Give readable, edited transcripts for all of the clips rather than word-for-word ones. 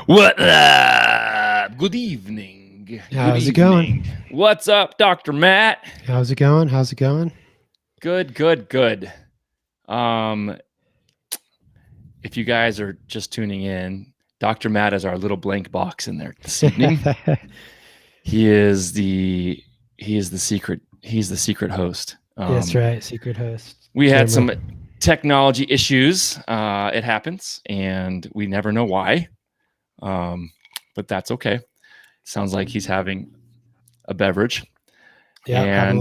What up? Good evening. How's Good it going? evening. What's up, Dr. Matt? How's it going? How's it going? Good. If you guys are just tuning in, Dr. Matt is our little blank box in there this evening. He's the secret host. That's right, secret host. We had some technology issues. It happens, and we never know why. But that's okay. Sounds like he's having a beverage. Yeah, and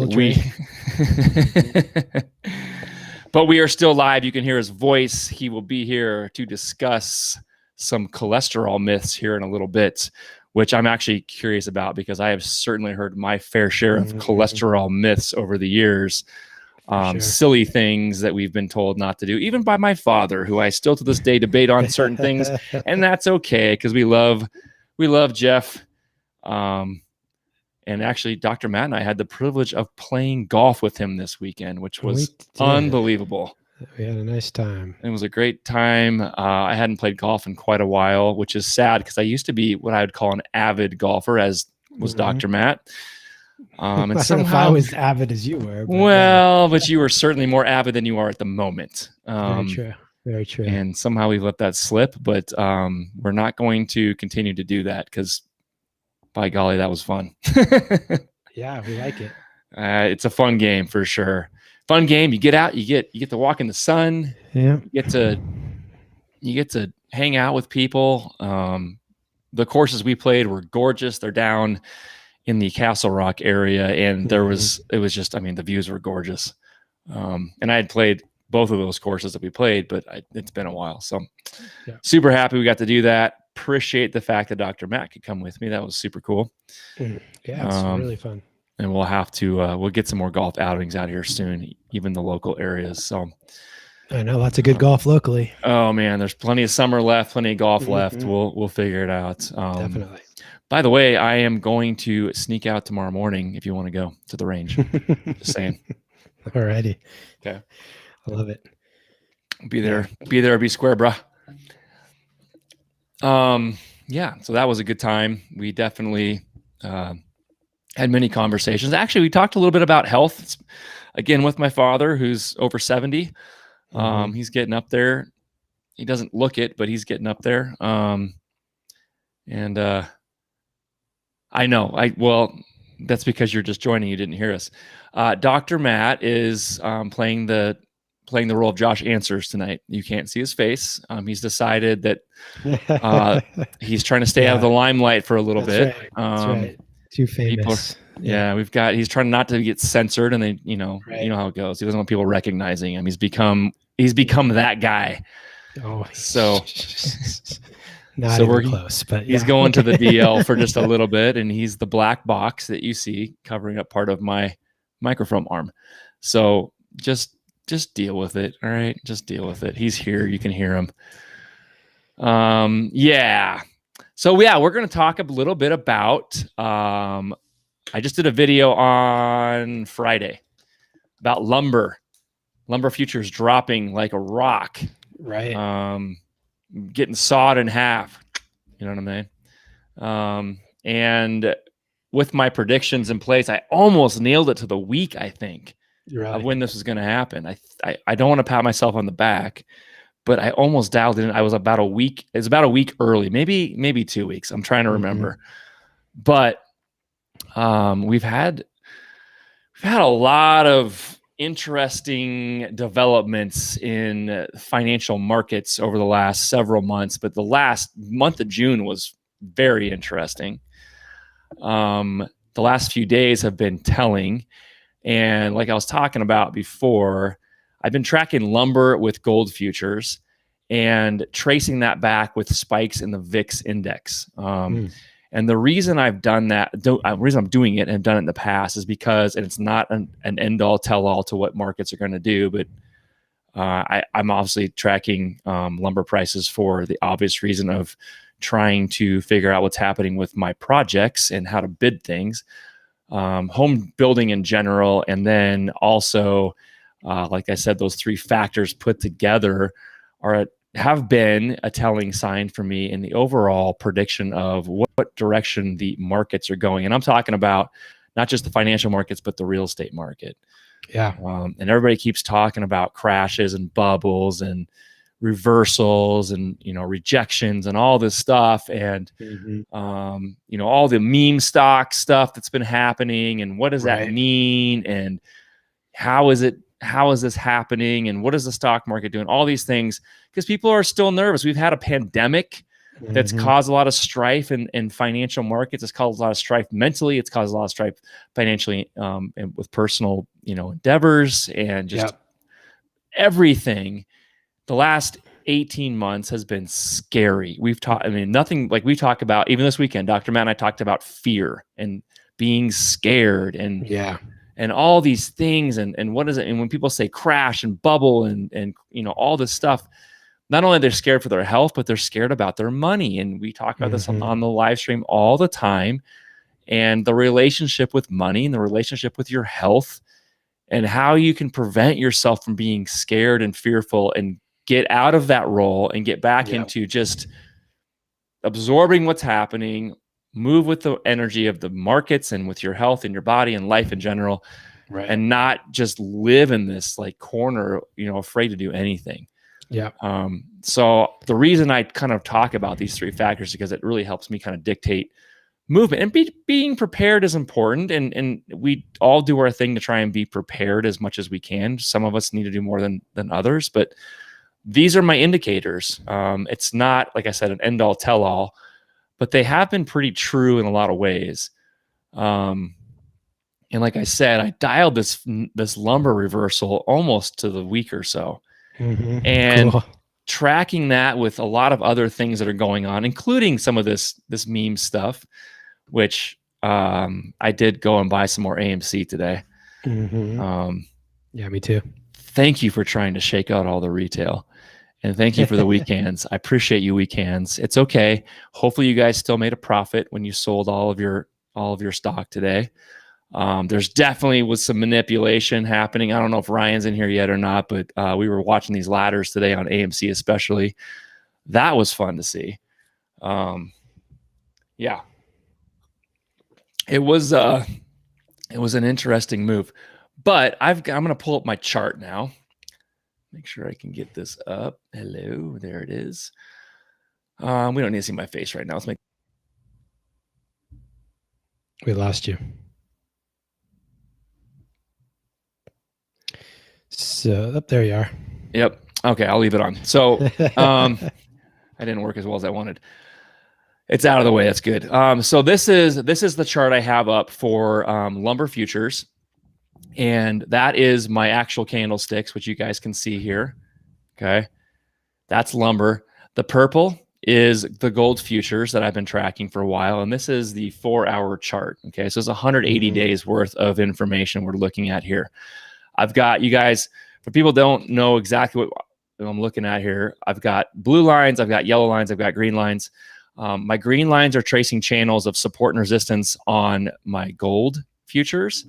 but we are still live. You can hear his voice. He will be here to discuss some cholesterol myths here in a little bit, which I'm actually curious about because I have certainly heard my fair share of cholesterol myths over the years. Sure. Silly things that we've been told not to do, even by my father, who I still to this day debate on certain things, and that's okay because we love Jeff. And actually, Dr. Matt and I had the privilege of playing golf with him this weekend, which was unbelievable. We had a nice time. It was a great time. I hadn't played golf in quite a while, which is sad because I used to be what I would call an avid golfer, as was Dr. Matt. And somehow I was avid as you were. But you were certainly more avid than you are at the moment. Very true. And somehow we've let that slip, but we're not going to continue to do that because, by golly, that was fun. Yeah, we like it. It's a fun game for sure. Fun game. You get out. You get to walk in the sun. Yeah. You get to hang out with people. The courses we played were gorgeous. They're down in the Castle Rock area, and it was just, I mean, the views were gorgeous. And I had played both of those courses that we played, but it's been a while. So super happy we got to do that. Appreciate the fact that Dr. Matt could come with me. That was super cool. Yeah, it's really fun. And we'll have to, we'll get some more golf outings out here soon, even the local areas. So I know lots of good golf locally. Oh man, there's plenty of summer left, plenty of golf left. We'll figure it out. Definitely. By the way, I am going to sneak out tomorrow morning if you want to go to the range. Just saying. Alrighty. Okay. I love it. Be there, be square, bruh. Yeah, so that was a good time. We definitely had many conversations. Actually, we talked a little bit about health. Again, with my father, who's over 70. He's getting up there. He doesn't look it, but he's getting up there. And I know. Well, that's because you're just joining. You didn't hear us. Dr. Matt is playing the role of Josh Answers tonight. You can't see his face. He's decided that he's trying to stay out of the limelight for a little bit. Right. That's right. Too famous. He's trying not to get censored, and then you know how it goes. He doesn't want people recognizing him. He's become that guy. Oh, so not even close, but he's going to the DL for just a little bit, and he's the black box that you see covering up part of my microphone arm. So just deal with it. All right. Just deal with it. He's here. You can hear him. Yeah. So yeah, we're going to talk a little bit about, I just did a video on Friday about lumber futures dropping like a rock, right? Getting sawed in half, you know what I mean? And with my predictions in place, I almost nailed it to the week, I think. Of when this was going to happen. I don't want to pat myself on the back, but I almost dialed in. I was about a week. It's about a week early, maybe 2 weeks. I'm trying to remember, but we've had a lot of interesting developments in financial markets over the last several months, but the last month of June was very interesting. The last few days have been telling. And like I was talking about before, I've been tracking lumber with gold futures and tracing that back with spikes in the VIX index. And the reason I've done that, the reason I'm doing it and have done it in the past is because, and it's not an end all tell all to what markets are going to do, but I'm obviously tracking lumber prices for the obvious reason of trying to figure out what's happening with my projects and how to bid things, home building in general. And then also, like I said, those three factors put together have been a telling sign for me in the overall prediction of what direction the markets are going. And I'm talking about not just the financial markets, but the real estate market. Yeah. And everybody keeps talking about crashes and bubbles and reversals and, rejections and all this stuff. And, all the meme stock stuff that's been happening, and what does that mean? And how is this happening? And what is the stock market doing? All these things, because people are still nervous. We've had a pandemic that's caused a lot of strife in financial markets. It's caused a lot of strife mentally. It's caused a lot of strife financially, and with personal, endeavors, and just everything. The last 18 months has been scary. We talk about, even this weekend, Dr. Matt and I talked about fear and being scared and all these things. And what is it? And when people say crash and bubble and all this stuff, not only they're scared for their health, but they're scared about their money. And we talk about this on the live stream all the time, and the relationship with money and the relationship with your health, and how you can prevent yourself from being scared and fearful and get out of that role and get back into just absorbing what's happening, move with the energy of the markets and with your health and your body and life in general, and not just live in this like corner, afraid to do anything. Yeah. So the reason I kind of talk about these three factors is because it really helps me kind of dictate movement, and being prepared is important. And we all do our thing to try and be prepared as much as we can. Some of us need to do more than others, but these are my indicators. It's not, like I said, an end all tell all, but they have been pretty true in a lot of ways. And like I said, I dialed this lumber reversal almost to the week or so. And tracking that with a lot of other things that are going on, including some of this meme stuff, which I did go and buy some more AMC today. Yeah, me too. Thank you for trying to shake out all the retail. And thank you for the weekends. I appreciate you weekends. It's okay. Hopefully you guys still made a profit when you sold all of your stock today. There's definitely was some manipulation happening. I don't know if Ryan's in here yet or not, but we were watching these ladders today on AMC especially. That was fun to see. Yeah. It was an interesting move. But I'm going to pull up my chart now. Make sure I can get this up. Hello, there it is. We don't need to see my face right now. We lost you. So there you are. Yep. Okay, I'll leave it on. So I didn't work as well as I wanted. It's out of the way. That's good. So this is the chart I have up for lumber futures. And that is my actual candlesticks, which you guys can see here. Okay. That's lumber. The purple is the gold futures that I've been tracking for a while. And this is the 4-hour chart. Okay. So it's 180 days worth of information we're looking at here. I've got, you guys, for people who don't know exactly what I'm looking at here, I've got blue lines, I've got yellow lines, I've got green lines. My green lines are tracing channels of support and resistance on my gold futures,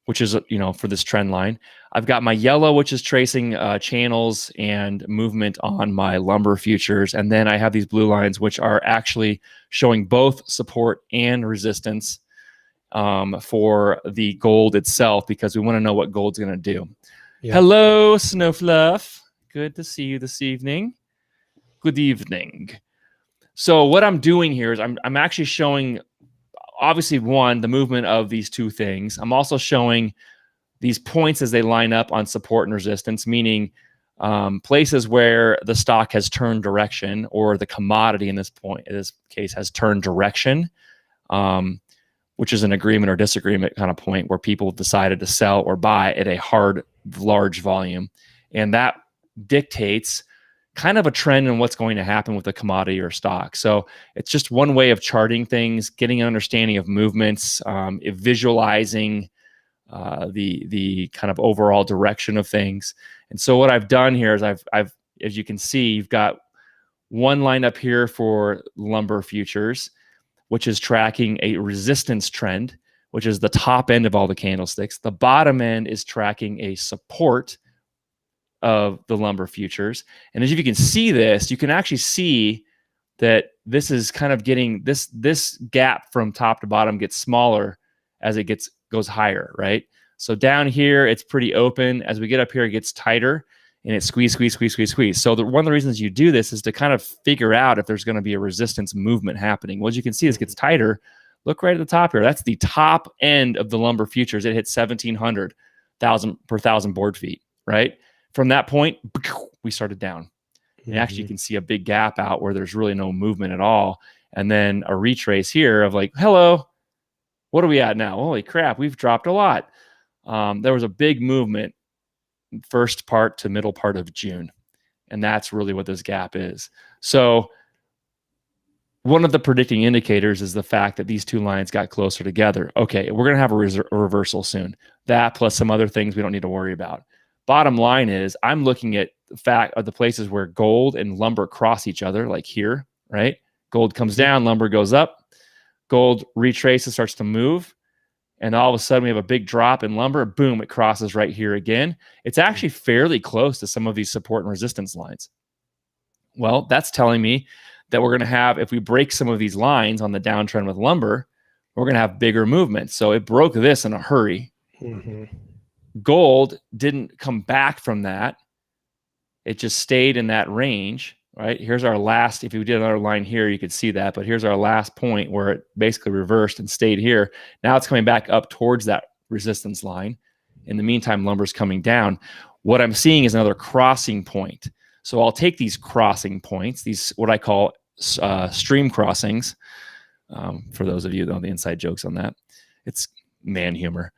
which is, for this trend line. I've got my yellow, which is tracing channels and movement on my lumber futures. And then I have these blue lines, which are actually showing both support and resistance for the gold itself, because we want to know what gold's going to do. Yeah. Hello, Snowfluff. Good to see you this evening. Good evening. So what I'm doing here is I'm actually showing, obviously, one, the movement of these two things. I'm also showing these points as they line up on support and resistance, meaning places where the stock has turned direction, or the commodity in this case has turned direction, which is an agreement or disagreement kind of point where people decided to sell or buy at a hard, large volume. And that dictates kind of a trend in what's going to happen with a commodity or stock. So it's just one way of charting things, getting an understanding of movements, visualizing the kind of overall direction of things. And so what I've done here is I've as you can see, you've got one line up here for lumber futures, which is tracking a resistance trend, which is the top end of all the candlesticks. The bottom end is tracking a support of the lumber futures. And as you can see this, you can actually see that this is kind of getting this gap from top to bottom gets smaller as it goes higher, right? So down here, it's pretty open. As we get up here, it gets tighter and it squeeze. So one of the reasons you do this is to kind of figure out if there's going to be a resistance movement happening. Well, as you can see, this gets tighter. Look right at the top here. That's the top end of the lumber futures. It hit 1,700 per thousand board feet, right? From that point, we started down. And actually, you can see a big gap out where there's really no movement at all. And then a retrace here of like, hello, what are we at now? Holy crap, we've dropped a lot. There was a big movement first part to middle part of June. And that's really what this gap is. So one of the predicting indicators is the fact that these two lines got closer together. Okay, we're going to have a reversal soon. That plus some other things we don't need to worry about. Bottom line is I'm looking at the fact of the places where gold and lumber cross each other, like here, right? Gold comes down, lumber goes up. Gold retraces, starts to move. And all of a sudden we have a big drop in lumber. Boom, it crosses right here again. It's actually fairly close to some of these support and resistance lines. Well, that's telling me that we're going to have, if we break some of these lines on the downtrend with lumber, we're going to have bigger movements. So it broke this in a hurry. Gold didn't come back from that. It just stayed in that range, right? Here's our last, if we did another line here, you could see that, but here's our last point where it basically reversed and stayed here. Now it's coming back up towards that resistance line. In the meantime, lumber's coming down. What I'm seeing is another crossing point. So I'll take these crossing points, these what I call stream crossings. For those of you that know the inside jokes on that, it's man humor.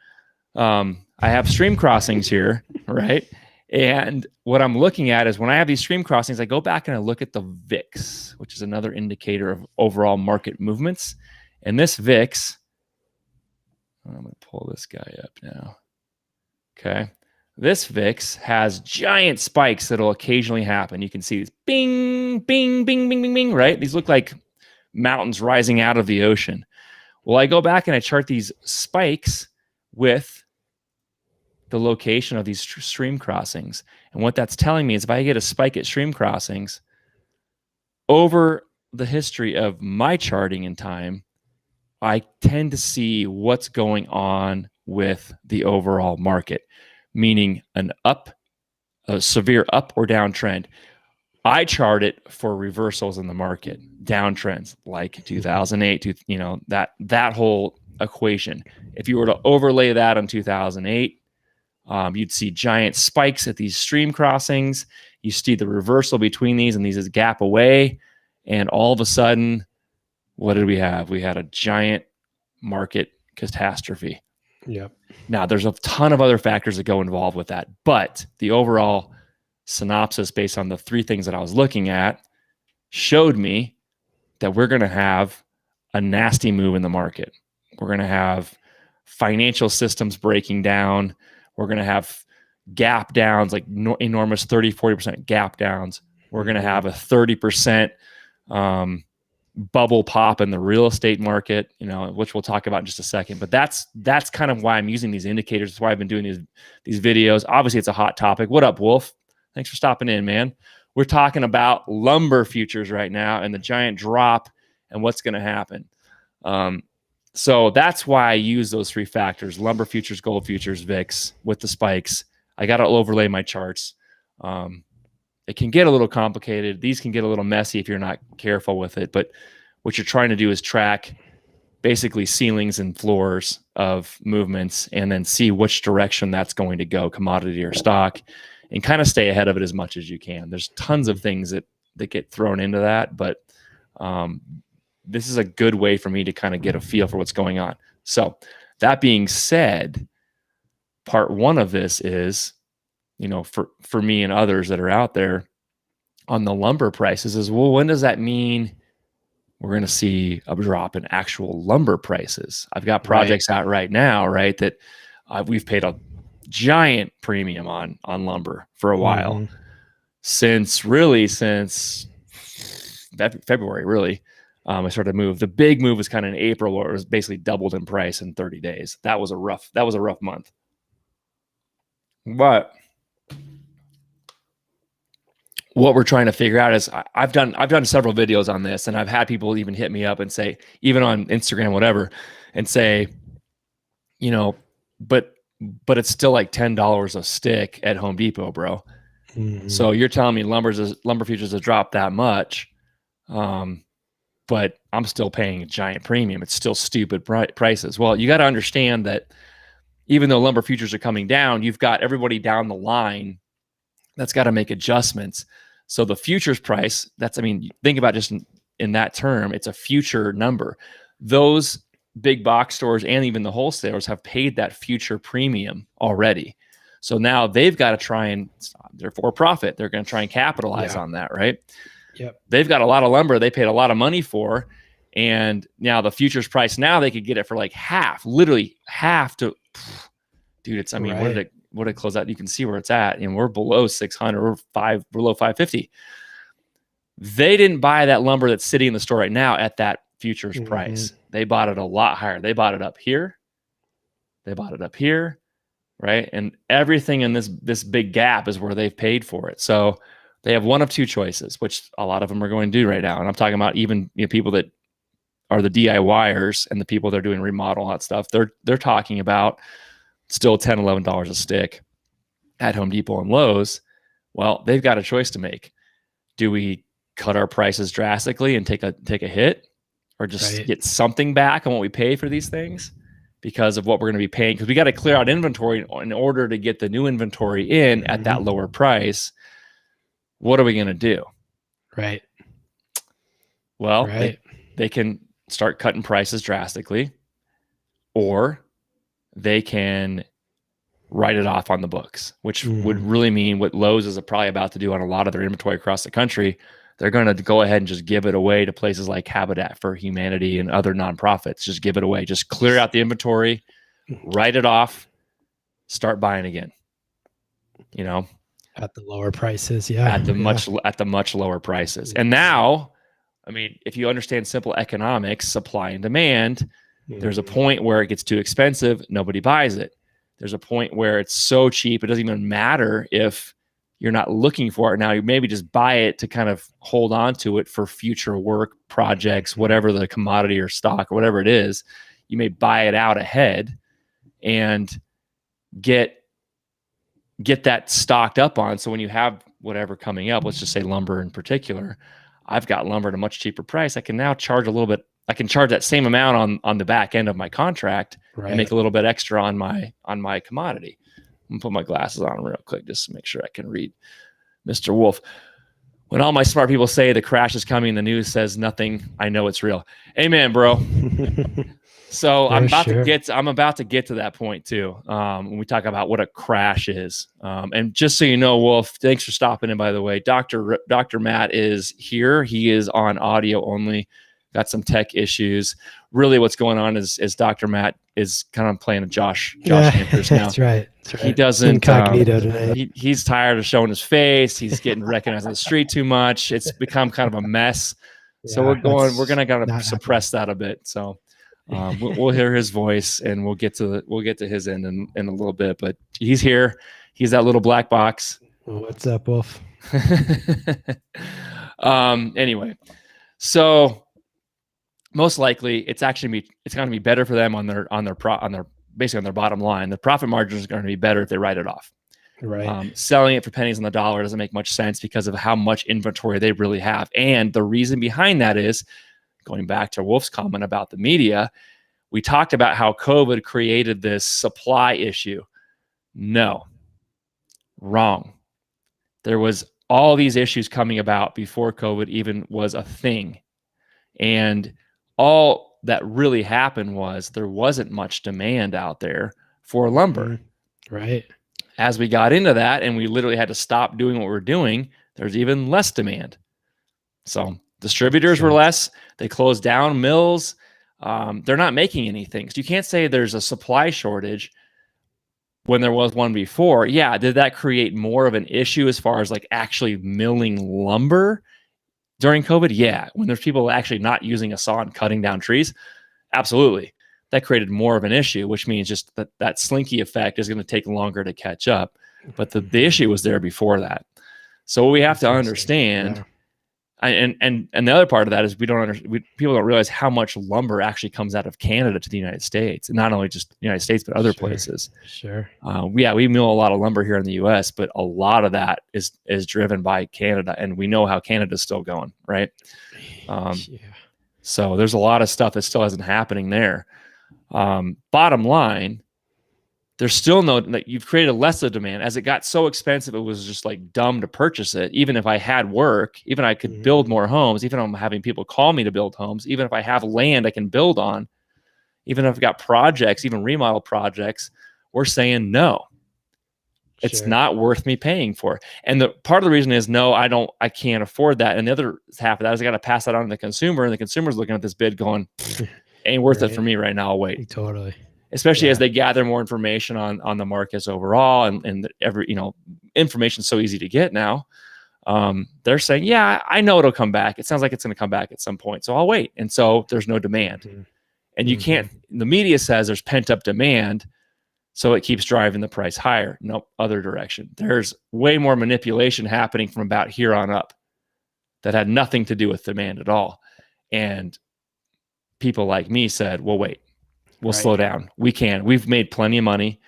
I have stream crossings here, right? And what I'm looking at is when I have these stream crossings, I go back and I look at the VIX, which is another indicator of overall market movements. And this VIX, I'm going to pull this guy up now. Okay. This VIX has giant spikes that'll occasionally happen. You can see these bing, bing, bing, bing, bing, bing, right? These look like mountains rising out of the ocean. Well, I go back and I chart these spikes with the location of these stream crossings. And what that's telling me is if I get a spike at stream crossings, over the history of my charting in time, I tend to see what's going on with the overall market, meaning a severe up or down trend. I chart it for reversals in the market, downtrends like 2008, that whole equation. If you were to overlay that on 2008, you'd see giant spikes at these stream crossings. You see the reversal between these, and these is gap away. And all of a sudden, what did we have? We had a giant market catastrophe. Yep. Now, there's a ton of other factors that go involved with that. But the overall synopsis based on the three things that I was looking at showed me that we're going to have a nasty move in the market. We're going to have financial systems breaking down. We're going to have gap downs, like enormous 30, 40% gap downs. We're going to have a 30% bubble pop in the real estate market, which we'll talk about in just a second. But that's kind of why I'm using these indicators. That's why I've been doing these videos. Obviously, it's a hot topic. What up, Wolf? Thanks for stopping in, man. We're talking about lumber futures right now and the giant drop and what's going to happen. So that's why I use those three factors: lumber futures, gold futures, VIX with the spikes. I got to overlay my charts. It can get a little complicated. These can get a little messy if you're not careful with it. But what you're trying to do is track basically ceilings and floors of movements and then see which direction that's going to go, commodity or stock, and kind of stay ahead of it as much as you can. There's tons of things that get thrown into that, but this is a good way for me to kind of get a feel for what's going on. So that being said, part one of this is, for me and others that are out there, on the lumber prices is, well, when does that mean we're going to see a drop in actual lumber prices? I've got projects out right now, right, that we've paid a giant premium on lumber for a while, since February, really. I started to move. The big move was kind of in April, where it was basically doubled in price in 30 days. That was a rough month. But what we're trying to figure out is, I've done several videos on this, and I've had people even hit me up and say, even on Instagram, whatever, and say, you know, but it's still like $10 a stick at Home Depot, bro. So you're telling me lumber futures have dropped that much, but I'm still paying a giant premium. It's still stupid prices. Well, you got to understand that even though lumber futures are coming down, you've got everybody down the line that's got to make adjustments. So the futures price, think about just in that term, it's a future number. Those big box stores and even the wholesalers have paid that future premium already. So now they've got to try and, they're for profit. They're going to try and capitalize on that, right? Yep. They've got a lot of lumber they paid a lot of money for, and now the futures price, now they could get it for like half, literally half to, dude. It's, what did it close out? You can see where it's at, and we're below 600, we're below 550. They didn't buy that lumber that's sitting in the store right now at that futures price. They bought it a lot higher. They bought it up here. They bought it up here, right? And everything in this big gap is where they've paid for it. So they have one of two choices, which a lot of them are going to do right now. And I'm talking about even people that are the DIYers and the people that are doing remodel, that stuff. They're talking about still $10, $11 a stick at Home Depot and Lowe's. Well, they've got a choice to make. Do we cut our prices drastically and take a hit, or just get something back on what we pay for these things because of what we're going to be paying? Because we got to clear out inventory in order to get the new inventory in at that lower price. What are we going to do? Right. Well, they can start cutting prices drastically, or they can write it off on the books, which would really mean what Lowe's is probably about to do on a lot of their inventory across the country. They're going to go ahead and just give it away to places like Habitat for Humanity and other nonprofits. Just give it away. Just clear out the inventory, write it off, start buying again. At the lower prices, at the much lower prices. And now, if you understand simple economics, supply and demand, there's a point where it gets too expensive, nobody buys it. There's a point where it's so cheap, it doesn't even matter if you're not looking for it now. You maybe just buy it to kind of hold on to it for future work projects, whatever the commodity or stock or whatever it is. You may buy it out ahead and get that stocked up on. So when you have whatever coming up, let's just say lumber in particular, I've got lumber at a much cheaper price. I can now charge a little bit. I can charge that same amount on the back end of my contract and make a little bit extra on my commodity. I'm gonna put my glasses on real quick just to make sure I can read Mr. Wolf. When all my smart people say the crash is coming, the news says nothing, I know it's real. Amen, bro. So I'm about to get to that point too. When we talk about what a crash is. And just so you know, Wolf, thanks for stopping in, by the way. Dr. Matt is here. He is on audio only. Got some tech issues. Really what's going on is Dr. Matt is kind of playing a Josh Andrews now. That's right. He doesn't, incognito today. He's tired of showing his face. He's getting recognized on the street too much. It's become kind of a mess. So we're going to suppress that a bit. So we'll hear his voice and we'll get to his end in a little bit, but he's here. He's that little black box. What's up, Wolf? Anyway, so most likely it's going to be better for them on their basically on their bottom line. The profit margins are going to be better if they write it off. Right. Selling it for pennies on the dollar doesn't make much sense because of how much inventory they really have. And the reason behind that is, going back to Wolf's comment about the media, we talked about how COVID created this supply issue. No, wrong. There was all these issues coming about before COVID even was a thing. And all that really happened was there wasn't much demand out there for lumber. Right. As we got into that and we literally had to stop doing what we're doing, there's even less demand. So distributors were less. They closed down mills. They're not making anything. So you can't say there's a supply shortage when there was one before. Yeah, did that create more of an issue as far as like actually milling lumber during COVID? Yeah, when there's people actually not using a saw and cutting down trees, absolutely. That created more of an issue, which means just that slinky effect is going to take longer to catch up. But the issue was there before that. So what we have to understand, and the other part of that is people don't realize how much lumber actually comes out of Canada to the United States, and not only just the United States but other places. Sure. We mill a lot of lumber here in the U.S., but a lot of that is driven by Canada, and we know how Canada's still going, right? So there's a lot of stuff that still isn't happening there. Bottom line, there's still you've created less of demand. As it got so expensive, it was just like dumb to purchase it. Even if I had work, even I could build more homes, even if I'm having people call me to build homes, even if I have land I can build on, even if I've got projects, even remodel projects, we're saying no. It's not worth me paying for. And the part of the reason is no, I can't afford that. And the other half of that is I got to pass that on to the consumer, and the consumer's looking at this bid going, ain't worth it for me right now. I'll wait. Totally. Especially as they gather more information on the markets overall, and every information is so easy to get now. They're saying, yeah, I know it'll come back. It sounds like it's going to come back at some point, so I'll wait. And so there's no demand, and you can't. The media says there's pent up demand, so it keeps driving the price higher. Nope, other direction. There's way more manipulation happening from about here on up that had nothing to do with demand at all, and people like me said, well, wait. We'll slow down. We can. We've made plenty of money.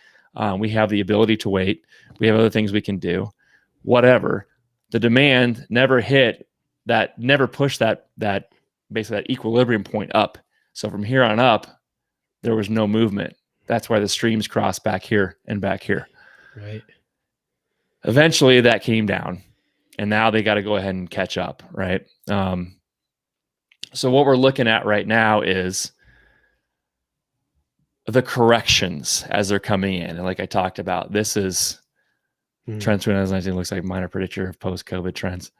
We have the ability to wait. We have other things we can do. Whatever. The demand never pushed that basically that equilibrium point up. So from here on up, there was no movement. That's why the streams crossed back here and back here. Right. Eventually that came down, and now they got to go ahead and catch up. Right. So what we're looking at right now is the corrections as they're coming in. And like I talked about, this is trends 2019 looks like minor predictor of post-COVID trends.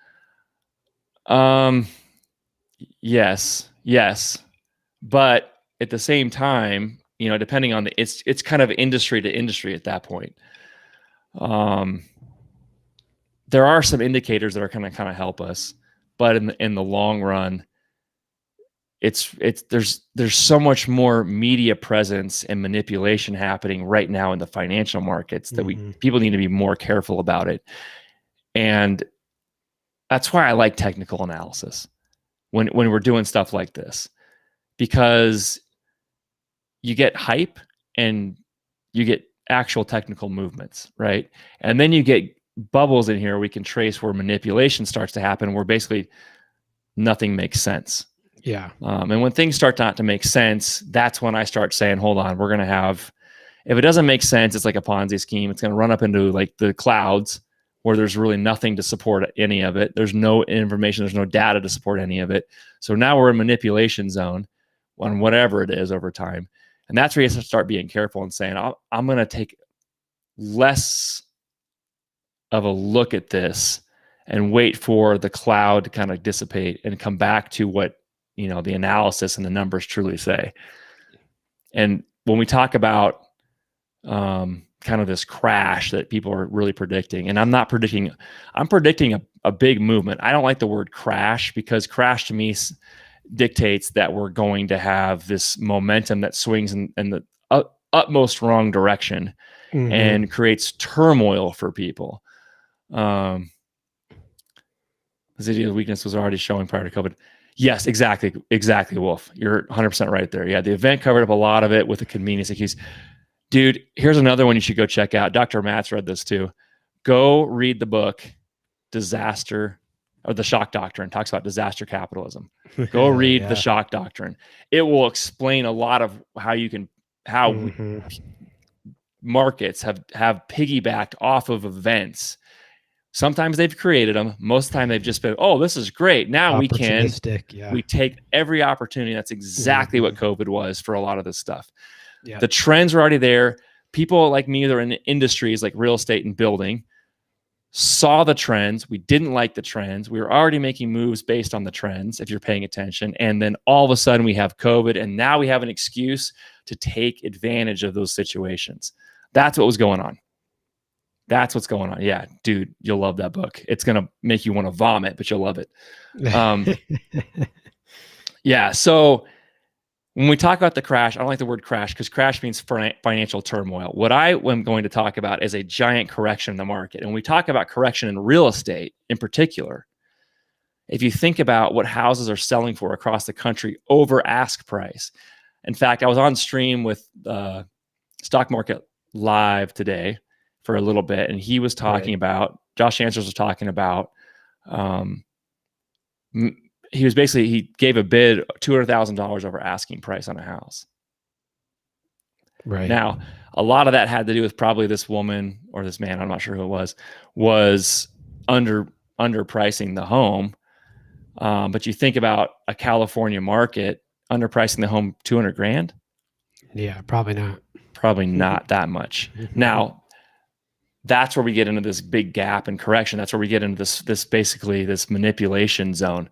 Yes. But at the same time, depending on it's kind of industry to industry at that point. There are some indicators that are going to kind of help us, but in the long run, there's so much more media presence and manipulation happening right now in the financial markets that people need to be more careful about it. And that's why I like technical analysis when we're doing stuff like this, because you get hype and you get actual technical movements, right? And then you get bubbles in here we can trace where manipulation starts to happen, where basically nothing makes sense. Yeah. And when things start not to make sense, that's when I start saying, hold on, we're going to have, if it doesn't make sense, it's like a Ponzi scheme. It's going to run up into like the clouds where there's really nothing to support any of it. There's no information, there's no data to support any of it. So now we're in manipulation zone on whatever it is over time. And that's where you have to start being careful and saying, I'm going to take less of a look at this and wait for the cloud to kind of dissipate and come back to what the analysis and the numbers truly say. And when we talk about kind of this crash that people are really predicting, and I'm predicting a big movement. I don't like the word crash, because crash to me dictates that we're going to have this momentum that swings in the utmost wrong direction and creates turmoil for people. The idea of weakness was already showing prior to COVID. Yes, exactly, Wolf. You're 100% right there. Yeah, the event covered up a lot of it with the convenience keys. Dude, here's another one you should go check out. Dr. Matt's read this too. Go read the book, Disaster, or The Shock Doctrine. Talks about disaster capitalism. Go read The Shock Doctrine. It will explain a lot of how markets have piggybacked off of events. Sometimes they've created them. Most of the time they've just been, oh, this is great. Now we take every opportunity. That's exactly what COVID was for a lot of this stuff. Yeah. The trends are already there. People like me that are in industries like real estate and building saw the trends. We didn't like the trends. We were already making moves based on the trends, if you're paying attention. And then all of a sudden we have COVID, and now we have an excuse to take advantage of those situations. That's what was going on. That's what's going on. Yeah, dude, you'll love that book. It's going to make you want to vomit, but you'll love it. Yeah. So when we talk about the crash, I don't like the word crash because crash means financial turmoil. What I am going to talk about is a giant correction in the market. And when we talk about correction in real estate in particular, if you think about what houses are selling for across the country over ask price. In fact, I was on stream with Stock Market Live today for a little bit, and he was talking about, Josh Answers was talking about, he gave a bid $200,000 over asking price on a house. Right. Now, a lot of that had to do with probably this woman or this man, I'm not sure who it was underpricing the home. But you think about a California market underpricing the home $200,000. Yeah, probably not. Probably not that much. Now, that's where we get into this big gap and correction. That's where we get into this manipulation zone.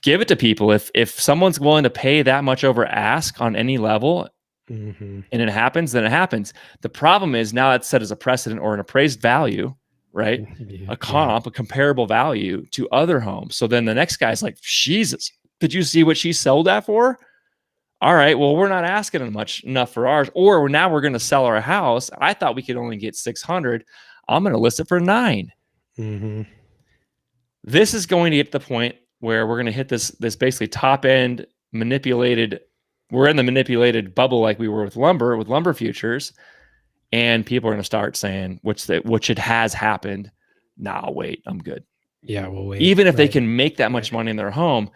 Give it to people. If someone's willing to pay that much over ask on any level, and it happens, then it happens. The problem is now it's set as a precedent or an appraised value, right? A comparable value to other homes. So then the next guy's like, Jesus, did you see what she sold that for? All right, well, we're not asking enough for ours. Or now we're going to sell our house. I thought we could only get 600. I'm going to list it for 9. This is going to get to the point where we're going to hit this basically top end manipulated. We're in the manipulated bubble like we were with lumber futures, and people are going to start saying, which it has happened. Nah, wait, I'm good. Yeah, we'll wait. Even if they can make that much money in their home,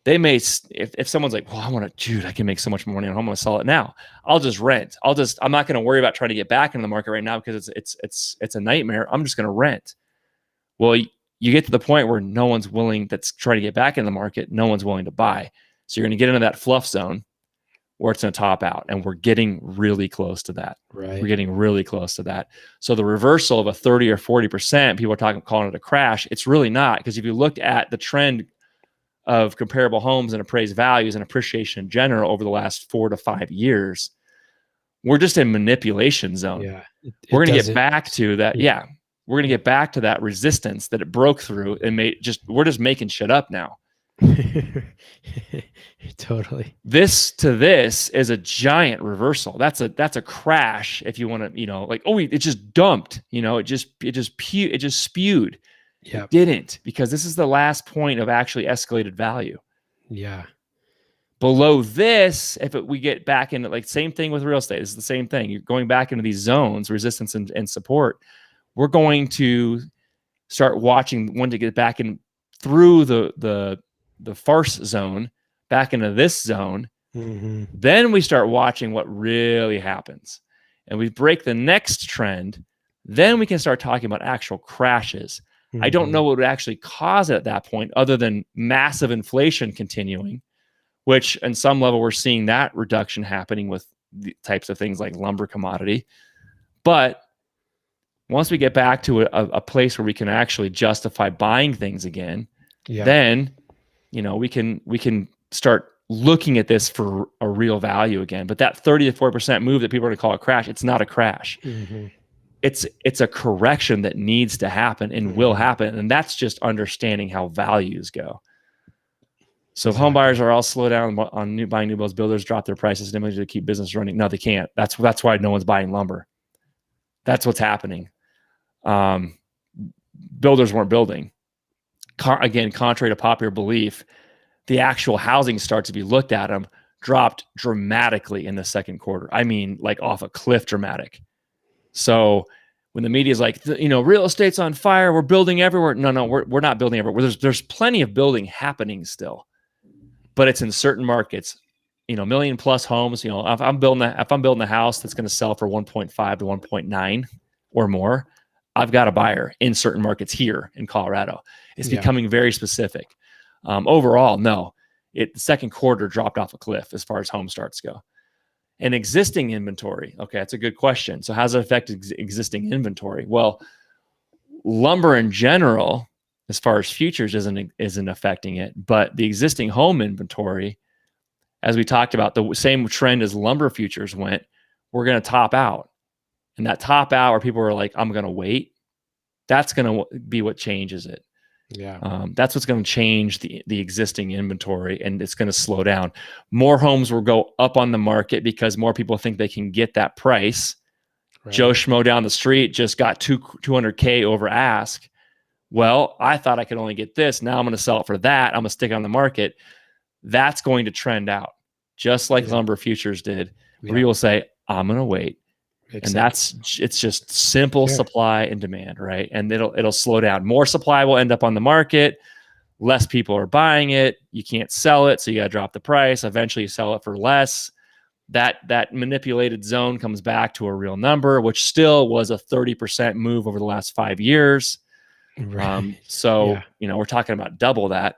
they may, if someone's like, well, I can make so much more money on home, I'm going to sell it now. I'll just rent. I'm not going to worry about trying to get back into the market right now because it's a nightmare. I'm just going to rent. Well, you get to the point where no one's willing, that's trying to get back in the market. No one's willing to buy. So you're going to get into that fluff zone where it's going to top out. And we're getting really close to that. Right. We're getting really close to that. So the reversal of a 30 or 40%, people are calling it a crash. It's really not, because if you looked at the trend of comparable homes and appraised values and appreciation in general over the last 4 to 5 years, we're just in manipulation zone. Yeah, we're going to get back to that. Yeah. We're going to get back to that resistance that it broke through and we're just making shit up now. Totally. This is a giant reversal. That's a crash. If you want to, it just dumped, it just spewed. Yeah. It didn't, because this is the last point of actually escalated value. Yeah. Below this, we get back into, like, same thing with real estate. It's the same thing. You're going back into these zones, resistance and support. We're going to start watching when to get back in through the farce zone, back into this zone. Then we start watching what really happens, and we break the next trend. Then we can start talking about actual crashes. I don't know what would actually cause it at that point, other than massive inflation continuing, which in some level we're seeing that reduction happening with the types of things like lumber commodity. But once we get back to a place where we can actually justify buying things again, then we can start looking at this for a real value again. But that 30 to 4% move that people are going to call a crash, it's not a crash. It's a correction that needs to happen and will happen. And that's just understanding how values go. So if home buyers are all slow down on buying new builds, builders drop their prices to keep business running. No, they can't. That's why no one's buying lumber. That's what's happening. Builders weren't building. Again, contrary to popular belief, the actual housing starts, if you looked at them, dropped dramatically in the second quarter. I mean, like off a cliff dramatic. So when the media is like, real estate's on fire, we're building everywhere. No, we're not building everywhere. There's plenty of building happening still, but it's in certain markets. Million plus homes. If I'm building a house that's going to sell for 1.5 to 1.9 or more, I've got a buyer in certain markets here in Colorado. It's becoming very specific. Overall, no. The second quarter dropped off a cliff as far as home starts go. And existing inventory. Okay, that's a good question. So how does it affect existing inventory? Well, lumber in general, as far as futures, isn't affecting it, but the existing home inventory, as we talked about, the same trend as lumber futures went, we're going to top out. And that top out where people are like, I'm going to wait, that's going to be what changes it. Yeah. That's what's going to change the existing inventory, and it's going to slow down. More homes will go up on the market because more people think they can get that price. Right. Joe Schmo down the street just got 200K over ask. Well, I thought I could only get this. Now I'm going to sell it for that. I'm going to stick it on the market. That's going to trend out, just like lumber futures did. Where people say, I'm going to wait. It's just simple supply and demand, right? And it'll slow down. More supply will end up on the market. Less people are buying it. You can't sell it, so you got to drop the price. Eventually, you sell it for less. That manipulated zone comes back to a real number, which still was a 30% move over the last 5 years. Right. We're talking about double that.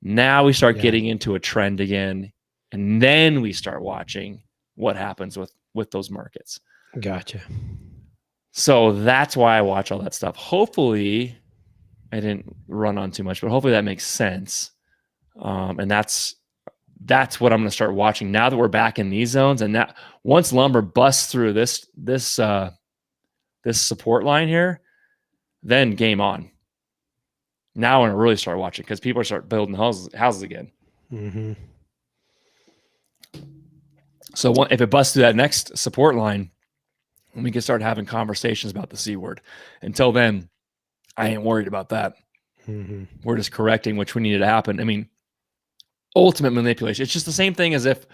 Now we start getting into a trend again, and then we start watching what happens with those markets. Gotcha. So that's why I watch all that stuff. Hopefully I didn't run on too much, but hopefully that makes sense. And that's what I'm going to start watching now that we're back in these zones. And that once lumber busts through this support line here, then game on. Now I want to really start watching because people start building houses again. Mm-hmm. So if it busts through that next support line, we can start having conversations about the C word. Until then, I ain't worried about that. Mm-hmm. We're just correcting which we needed to happen. I mean, ultimate manipulation. It's just the same thing as if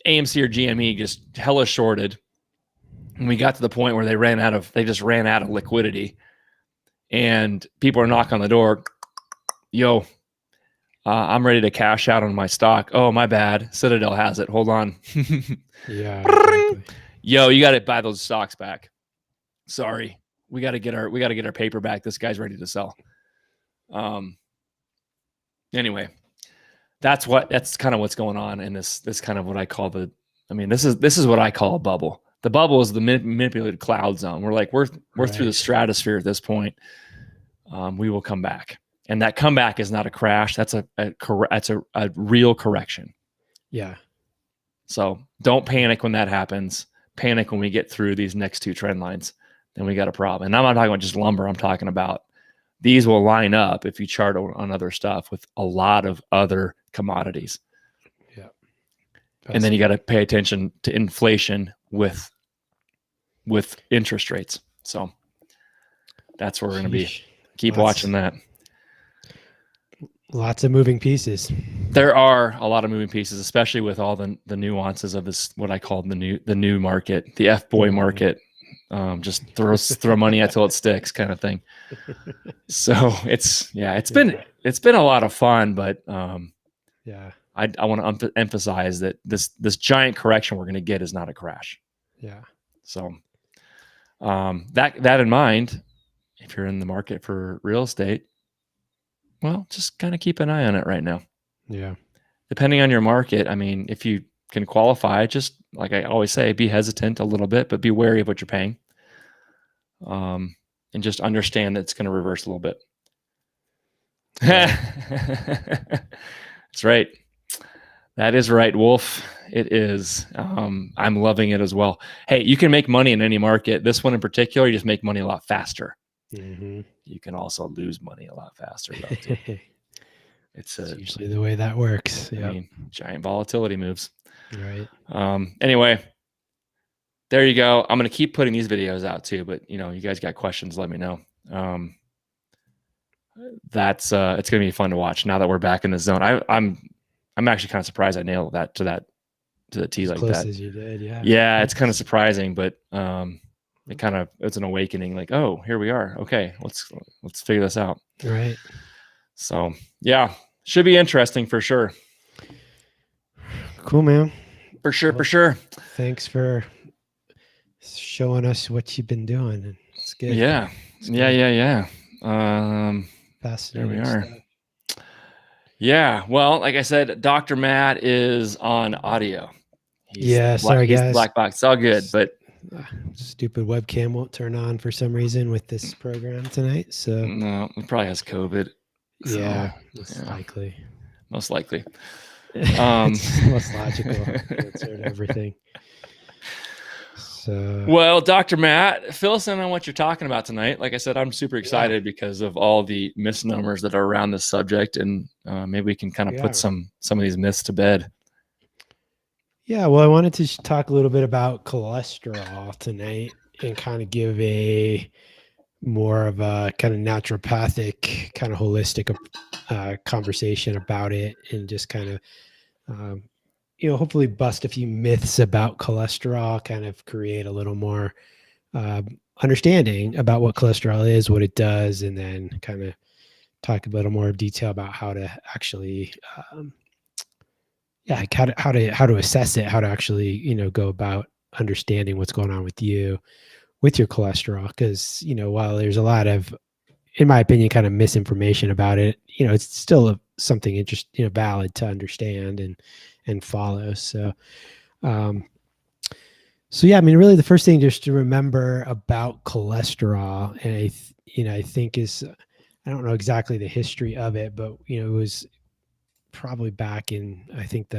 AMC or GME just hella shorted, and we got to the point where they just ran out of liquidity, and people are knocking on the door. Yo, I'm ready to cash out on my stock. Oh, my bad. Citadel has it. Hold on. Yeah. Exactly. Yo, you got to buy those stocks back. Sorry, we got to get our paper back. This guy's ready to sell. Anyway, that's kind of what's going on in this kind of what I call this is what I call a bubble. The bubble is the manipulated cloud zone. We're through the stratosphere at this point. We will come back, and that comeback is not a crash. That's a real correction. Yeah. So don't panic when that happens. Panic when we get through these next two trend lines, then we got a problem. And I'm not talking about just lumber. I'm talking about these will line up if you chart on other stuff with a lot of other commodities. Yeah. And then you got to pay attention to inflation with interest rates. So that's where we're going to be. Keep watching that. Lots of moving pieces. There are a lot of moving pieces, especially with all the nuances of this, what I call the new market, the F-boy market. Just throw money at till it sticks kind of thing. So it's been a lot of fun, but I want to emphasize that this giant correction we're going to get is not a crash. Yeah. So that in mind, if you're in the market for real estate, well, just kind of keep an eye on it right now. Yeah. Depending on your market, I mean, if you can qualify, just like I always say, be hesitant a little bit, but be wary of what you're paying. And just understand that it's going to reverse a little bit. That's right. That is right, Wolf. It is. I'm loving it as well. Hey, you can make money in any market. This one in particular, you just make money a lot faster. Mm-hmm. You can also lose money a lot faster, though, too. It's usually the way that works. Yeah. I mean, giant volatility moves. Right. Anyway, there you go. I'm going to keep putting these videos out too, but you guys got questions, let me know. It's going to be fun to watch now that we're back in the zone. I'm actually kind of surprised I nailed that to the T like close that. As you did, yeah. Yeah, it's kind of surprising, but it's an awakening. Like, oh, here we are. Okay, let's figure this out. Right. So yeah, should be interesting for sure. Cool, man. For sure. Thanks for showing us what you've been doing. It's good. Yeah. Yeah. Fascinating. There we are. Stuff. Yeah. Well, like I said, Dr. Matt is on audio. Sorry, guys. Black box. It's all good, but Stupid webcam won't turn on for some reason with this program tonight. So no, it probably has COVID. Yeah, likely. Most likely. It's most logical answer to everything. So, well, Dr. Matt, fill us in on what you're talking about tonight. Like I said, I'm super excited because of all the misnomers that are around this subject, and maybe we can kind of put some of these myths to bed. Yeah, well, I wanted to talk a little bit about cholesterol tonight and kind of give a more of a kind of naturopathic, kind of holistic conversation about it, and just kind of, hopefully bust a few myths about cholesterol, kind of create a little more understanding about what cholesterol is, what it does, and then kind of talk a little more detail about how to actually how to assess it, how to actually go about understanding what's going on with you with your cholesterol, because while there's a lot of, in my opinion, kind of misinformation about it, it's still something interesting, valid to understand and follow. So yeah, I mean, really the first thing just to remember about cholesterol, and I think is, I don't know exactly the history of it, but it was probably back in, I think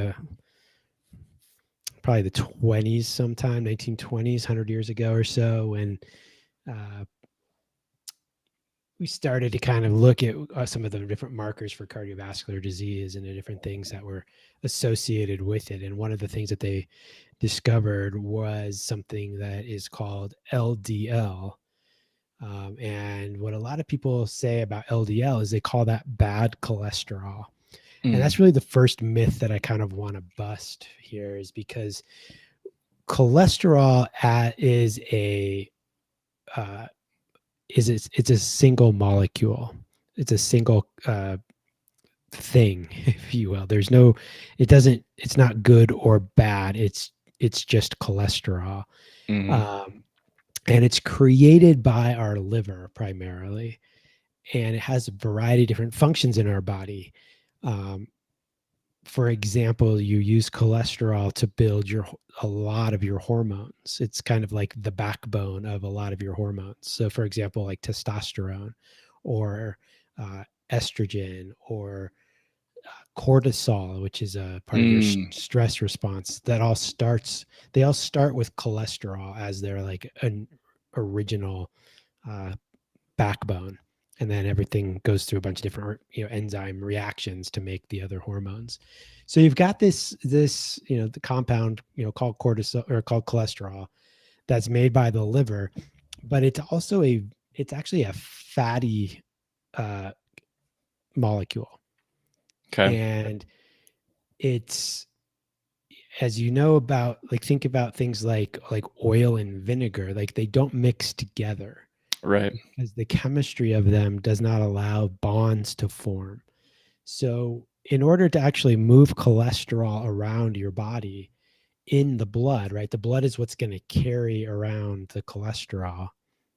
probably the 20s, sometime 1920s, 100 years ago or so, when we started to kind of look at some of the different markers for cardiovascular disease and the different things that were associated with it. And one of the things that they discovered was something that is called LDL. And what a lot of people say about LDL is they call that bad cholesterol. And that's really the first myth that I kind of want to bust here, is because cholesterol is it's a single molecule. It's a single thing, if you will. It's not good or bad. It's just cholesterol. And it's created by our liver primarily. And it has a variety of different functions in our body. For example, you use cholesterol to build a lot of your hormones. It's kind of like the backbone of a lot of your hormones. So, for example, like testosterone or estrogen or cortisol, which is a part of your stress response, they all start with cholesterol as their like an original backbone. And then everything goes through a bunch of different enzyme reactions to make the other hormones. So you've got this the compound called cortisol, or called cholesterol, that's made by the liver, but it's actually a fatty molecule. Okay. And it's, as you know, about, like, think about things like oil and vinegar, like they don't mix together. Right. Because the chemistry of them does not allow bonds to form. So in order to actually move cholesterol around your body in the blood, right? The blood is what's going to carry around the cholesterol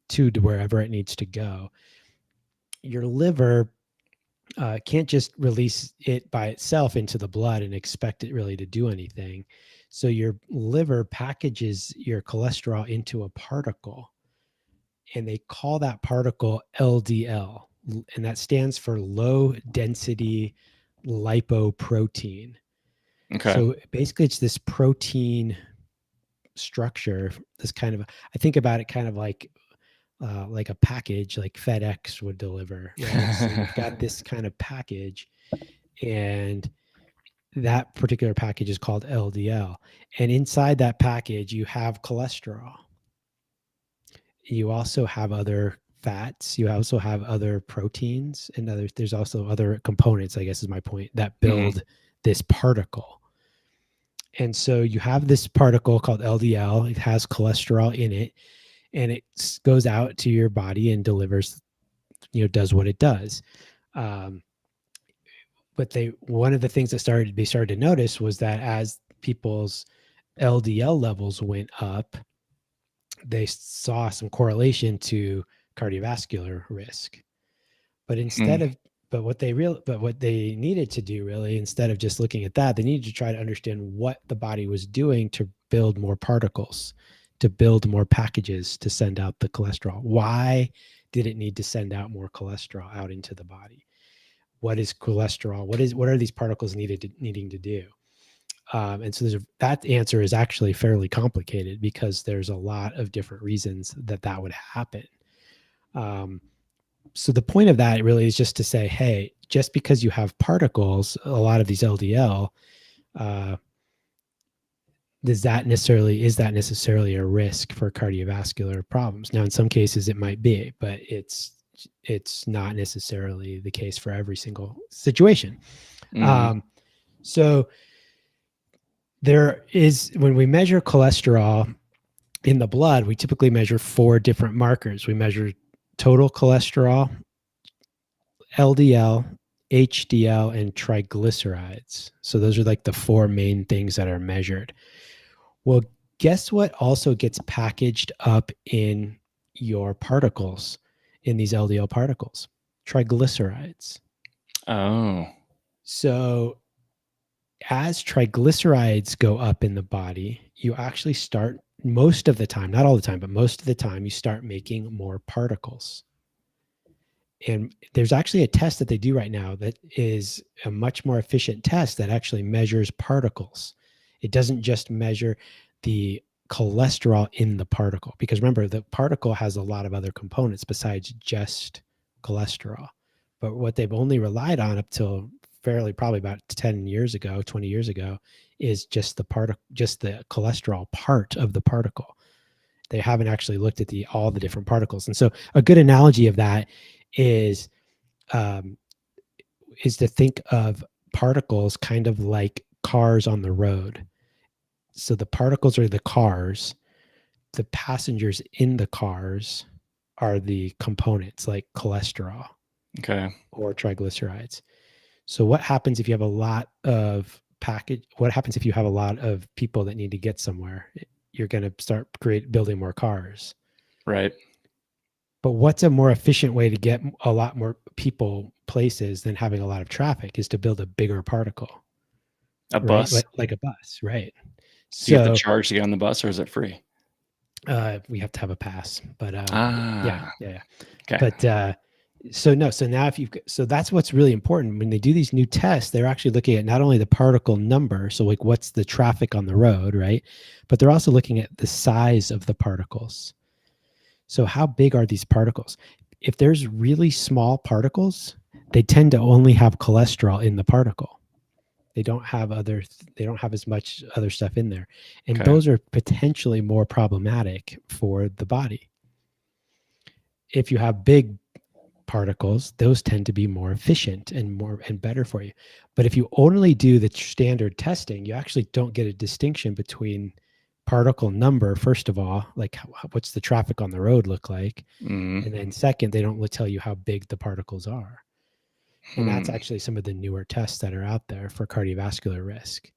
to wherever it needs to go. Your liver can't just release it by itself into the blood and expect it really to do anything. So your liver packages your cholesterol into a particle, and they call that particle LDL, and that stands for low density lipoprotein. Okay. So basically it's this protein structure, this kind of, I think about it kind of like a package like FedEx would deliver. Right? So you've got this kind of package, and that particular package is called LDL. And inside that package, you have cholesterol. You also have other fats. You also have other proteins, and there's also other components, I guess is my point, that build this particle. And so you have this particle called LDL. It has cholesterol in it, and it goes out to your body and delivers, does what it does. But one of the things that they started to notice was that as people's LDL levels went up, they saw some correlation to cardiovascular risk. But what they needed to do, really, instead of just looking at that, they needed to try to understand what the body was doing to build more particles to build more packages to send out the cholesterol? Why did it need to send out more cholesterol out into the body? What is cholesterol? What are these particles needing to do? And so that answer is actually fairly complicated because there's a lot of different reasons that would happen. So the point of that really is just to say, hey, just because you have particles, a lot of these LDL, is that necessarily a risk for cardiovascular problems? Now, in some cases it might be, but it's not necessarily the case for every single situation. So there is, when we measure cholesterol in the blood, we typically measure 4 different markers. We measure total cholesterol, LDL, HDL, and triglycerides. So those are like the 4 main things that are measured. Well, guess what also gets packaged up in your particles, in these LDL particles? Triglycerides. Oh. So as triglycerides go up in the body, you actually start, most of the time, not all the time, but most of the time, you start making more particles. And there's actually a test that they do right now that is a much more efficient test that actually measures particles. It doesn't just measure the cholesterol in the particle, because remember, the particle has a lot of other components besides just cholesterol. But what they've only relied on up till probably about 20 years ago, is just the cholesterol part of the particle. They haven't actually looked at all the different particles. And so a good analogy of that is to think of particles kind of like cars on the road. So the particles are the cars, the passengers in the cars are the components like cholesterol, or triglycerides. So what happens if you have a lot of people that need to get somewhere? You're going to start building more cars. Right. But what's a more efficient way to get a lot more people places than having a lot of traffic is to build a bigger particle. Bus? Like a bus, right? So you have to charge to get on the bus, or is it free? We have to have a pass, but yeah. Okay. But so now so that's what's really important. When they do these new tests, they're actually looking at not only the particle number, so like what's the traffic on the road, right? But they're also looking at the size of the particles. So how big are these particles? If there's really small particles, they tend to only have cholesterol in the particle. They don't have as much other stuff in there. And those are potentially more problematic for the body. If you have big particles, those tend to be more efficient and better for you. But if you only do the standard testing, you actually don't get a distinction between particle number, first of all, like what's the traffic on the road look like? And then second, they don't tell you how big the particles are. And that's actually some of the newer tests that are out there for cardiovascular risk.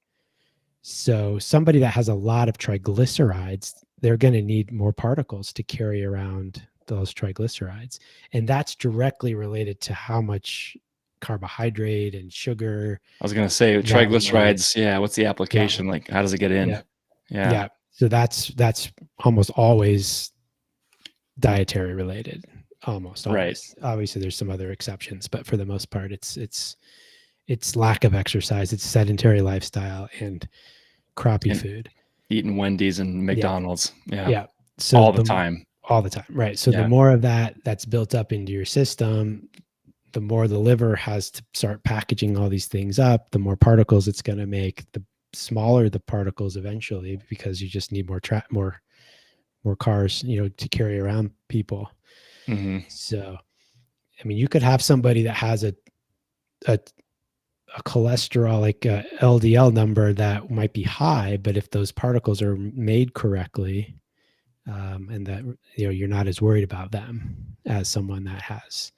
So somebody that has a lot of triglycerides, they're going to need more particles to carry around those triglycerides. And that's directly related to how much carbohydrate and sugar. I was going to say triglycerides. Yeah. What's the application? Like, how does it get in? Yeah. So that's almost always dietary related. Almost always. Right. Obviously, there's some other exceptions, but for the most part, it's lack of exercise, it's sedentary lifestyle, and crappy food. Eating Wendy's and McDonald's. Yeah. So all the time. Right. So the more of that's built up into your system, the more the liver has to start packaging all these things up, the more particles it's going to make, the smaller the particles eventually, because you just need more cars, to carry around people. So, I mean, you could have somebody that has a cholesterol, like a LDL number that might be high, but if those particles are made correctly, and that, you're not as worried about them as someone that has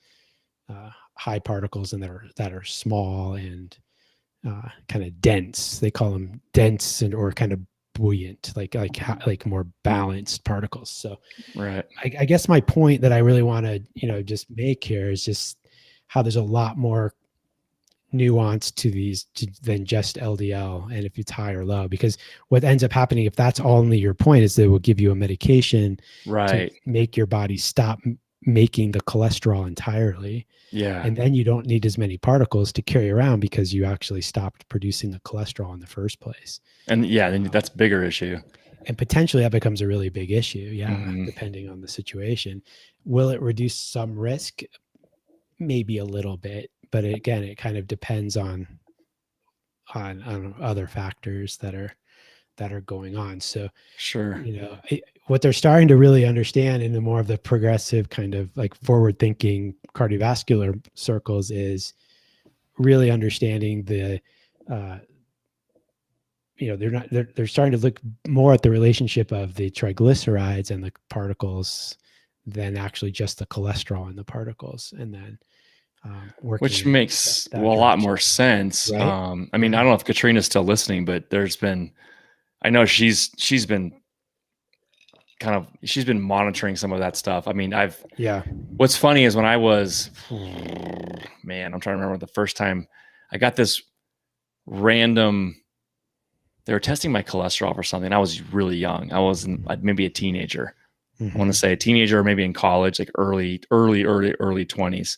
high particles and that are small and kind of dense. They call them dense or kind of buoyant, like more balanced particles. So right. I guess my point that I really want to just make here is just how there's a lot more nuance to these than just LDL, and if it's high or low. Because what ends up happening, if that's only your point, is they will give you a medication right to make your body stop making the cholesterol entirely. Yeah. And then you don't need as many particles to carry around because you actually stopped producing the cholesterol in the first place. And yeah, then that's a bigger issue. And potentially that becomes a really big issue. Yeah. Depending on the situation. Will it reduce some risk? Maybe a little bit, but again, it kind of depends on other factors that are going on. So sure, what they're starting to really understand in the more of the progressive kind of like forward thinking cardiovascular circles is really understanding the they're starting to look more at the relationship of the triglycerides and the particles than actually just the cholesterol and the particles, and then which makes a lot more sense. Right? I mean, I don't know if Katrina's still listening, but I know she's been monitoring some of that stuff. I mean, what's funny is when I was, man, I'm trying to remember the first time I got this random, they were testing my cholesterol for something. I was really young. I was maybe a teenager. I want to say a teenager, or maybe in college, like early 20s.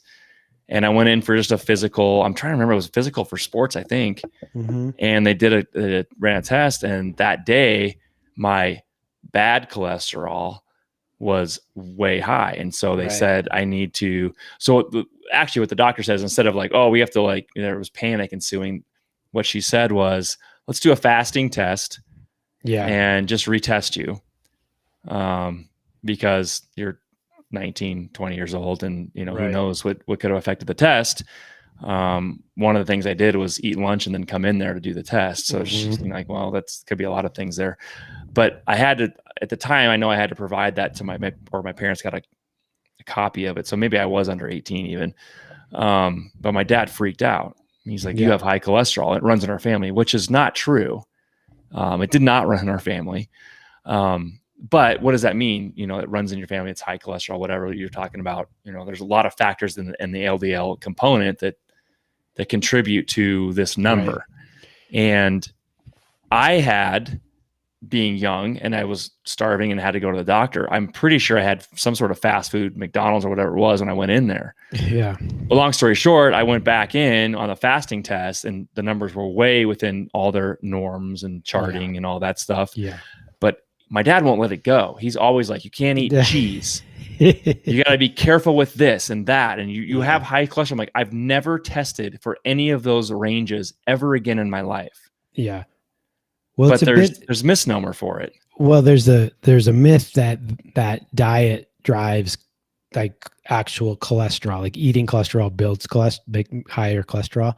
And I went in for just a physical. I'm trying to remember, it was a physical for sports, I think. And they ran a test. And that day, my bad cholesterol was way high. And so they said, I need to. So actually what the doctor says, instead of like, oh, we have to there was panic ensuing. What she said was, let's do a fasting test. Yeah. And just retest you. Because you're 19, 20 years old, and who knows what could have affected the test. One of the things I did was eat lunch and then come in there to do the test. So she's like, well, that's could be a lot of things there. But I had to, at the time, I know I had to provide that to my parents got a copy of it. So maybe I was under 18 even. But my dad freaked out. He's like, you have high cholesterol. It runs in our family, which is not true. It did not run in our family. But what does that mean? It runs in your family. It's high cholesterol, whatever you're talking about. There's a lot of factors in the LDL component that contribute to this number. And I had, being young, and I was starving and had to go to the doctor. I'm pretty sure I had some sort of fast food, McDonald's or whatever it was, when I went in there. Yeah. But long story short, I went back in on the fasting test, and the numbers were way within all their norms and charting and all that stuff. Yeah. But my dad won't let it go. He's always like, you can't eat cheese. You got to be careful with this and that. And you have high cholesterol. I'm like, I've never tested for any of those ranges ever again in my life. Yeah. Well, but there's misnomer for it. Well, there's a myth that diet drives like actual cholesterol, like eating cholesterol builds higher cholesterol.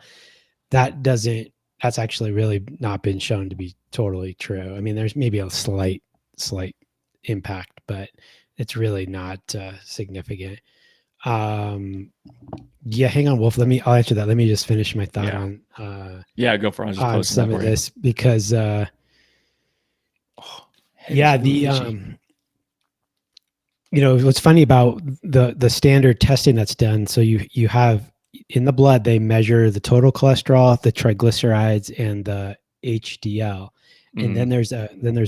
That's actually really not been shown to be totally true. I mean, there's maybe a slight impact, but it's really not significant. Yeah, hang on, Wolf. I'll answer that. Let me just finish my thought on go for it. On some of this, because what's funny about the standard testing that's done. So you have in the blood, they measure the total cholesterol, the triglycerides, and the HDL. And then there's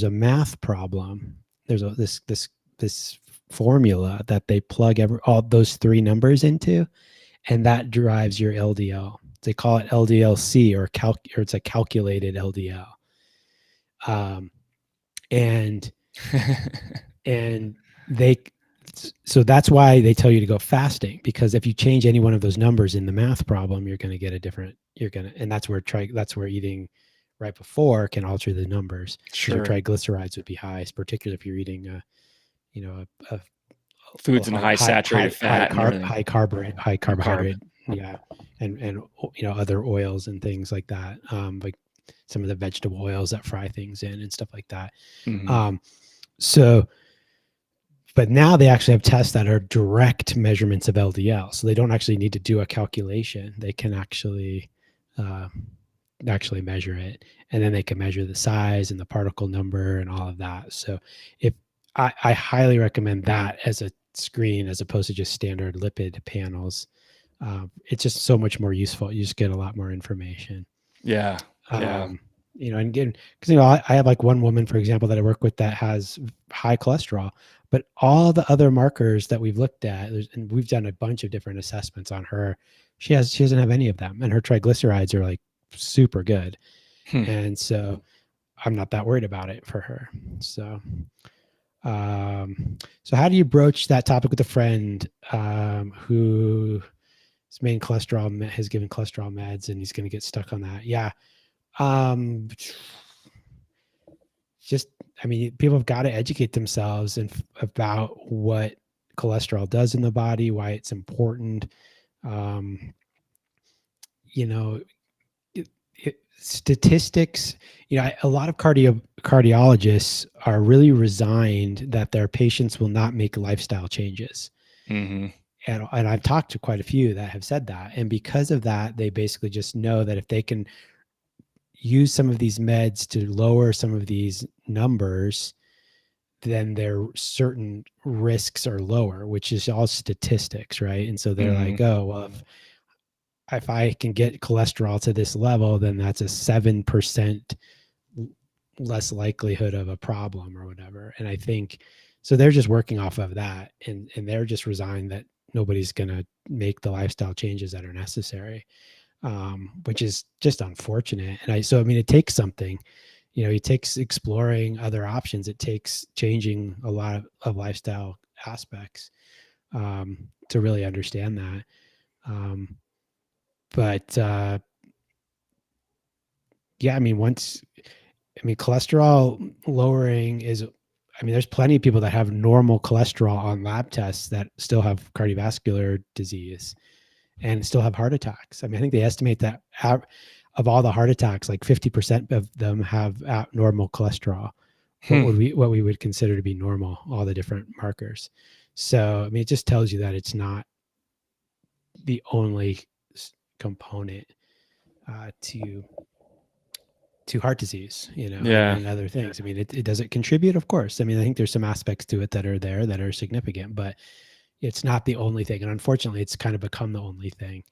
a math problem. There's this formula that they plug all those three numbers into, and that drives your LDL. They call it LDL-C, or it's a calculated LDL. So that's why they tell you to go fasting, because if you change any one of those numbers in the math problem, you're going to get and that's where eating right before can alter the numbers. Sure. Your triglycerides would be high, particularly if you're eating foods in high saturated fat, high carbohydrate, and other oils and things like that, like some of the vegetable oils that fry things in and stuff like that. But now they actually have tests that are direct measurements of LDL, so they don't actually need to do a calculation. They can actually measure it, and then they can measure the size and the particle number and all of that. So I highly recommend that as a screen, as opposed to just standard lipid panels. it's just so much more useful. You just get a lot more information. Yeah. You know, and again, because, you know, I have like one woman, for example, that I work with that has high cholesterol, but all the other markers that we've looked at, and we've done a bunch of different assessments on her, she doesn't have any of them, and her triglycerides are like super good. And so I'm not that worried about it for her. So so how do you broach that topic with a friend who his main cholesterol has given cholesterol meds and he's going to get stuck on that? Yeah. Just, I mean, people have got to educate themselves about what cholesterol does in the body, why it's important. You know, statistics, you know, a lot of cardiologists are really resigned that their patients will not make lifestyle changes. And I've talked to quite a few that have said that. And because of that, they basically just know that if they can use some of these meds to lower some of these numbers, then their certain risks are lower, which is all statistics, right? And so they're like, oh, well, if I can get cholesterol to this level, then that's a 7% less likelihood of a problem or whatever. And I think, so they're just working off of that, and they're just resigned that nobody's going to make the lifestyle changes that are necessary, which is just unfortunate. And I mean, it takes something, you know, it takes exploring other options. It takes changing a lot of lifestyle aspects to really understand that. But yeah, I mean, cholesterol lowering is, I mean, there's plenty of people that have normal cholesterol on lab tests that still have cardiovascular disease and still have heart attacks. I mean, I think they estimate that of all the heart attacks, like 50% of them have normal cholesterol. What we would consider to be normal, all the different markers. So, I mean, it just tells you that it's not the only component to heart disease, you know, and other things. I mean, it does it contribute, of course. I mean, I think there's some aspects to it that are there that are significant, but it's not the only thing. And unfortunately, it's kind of become the only thing.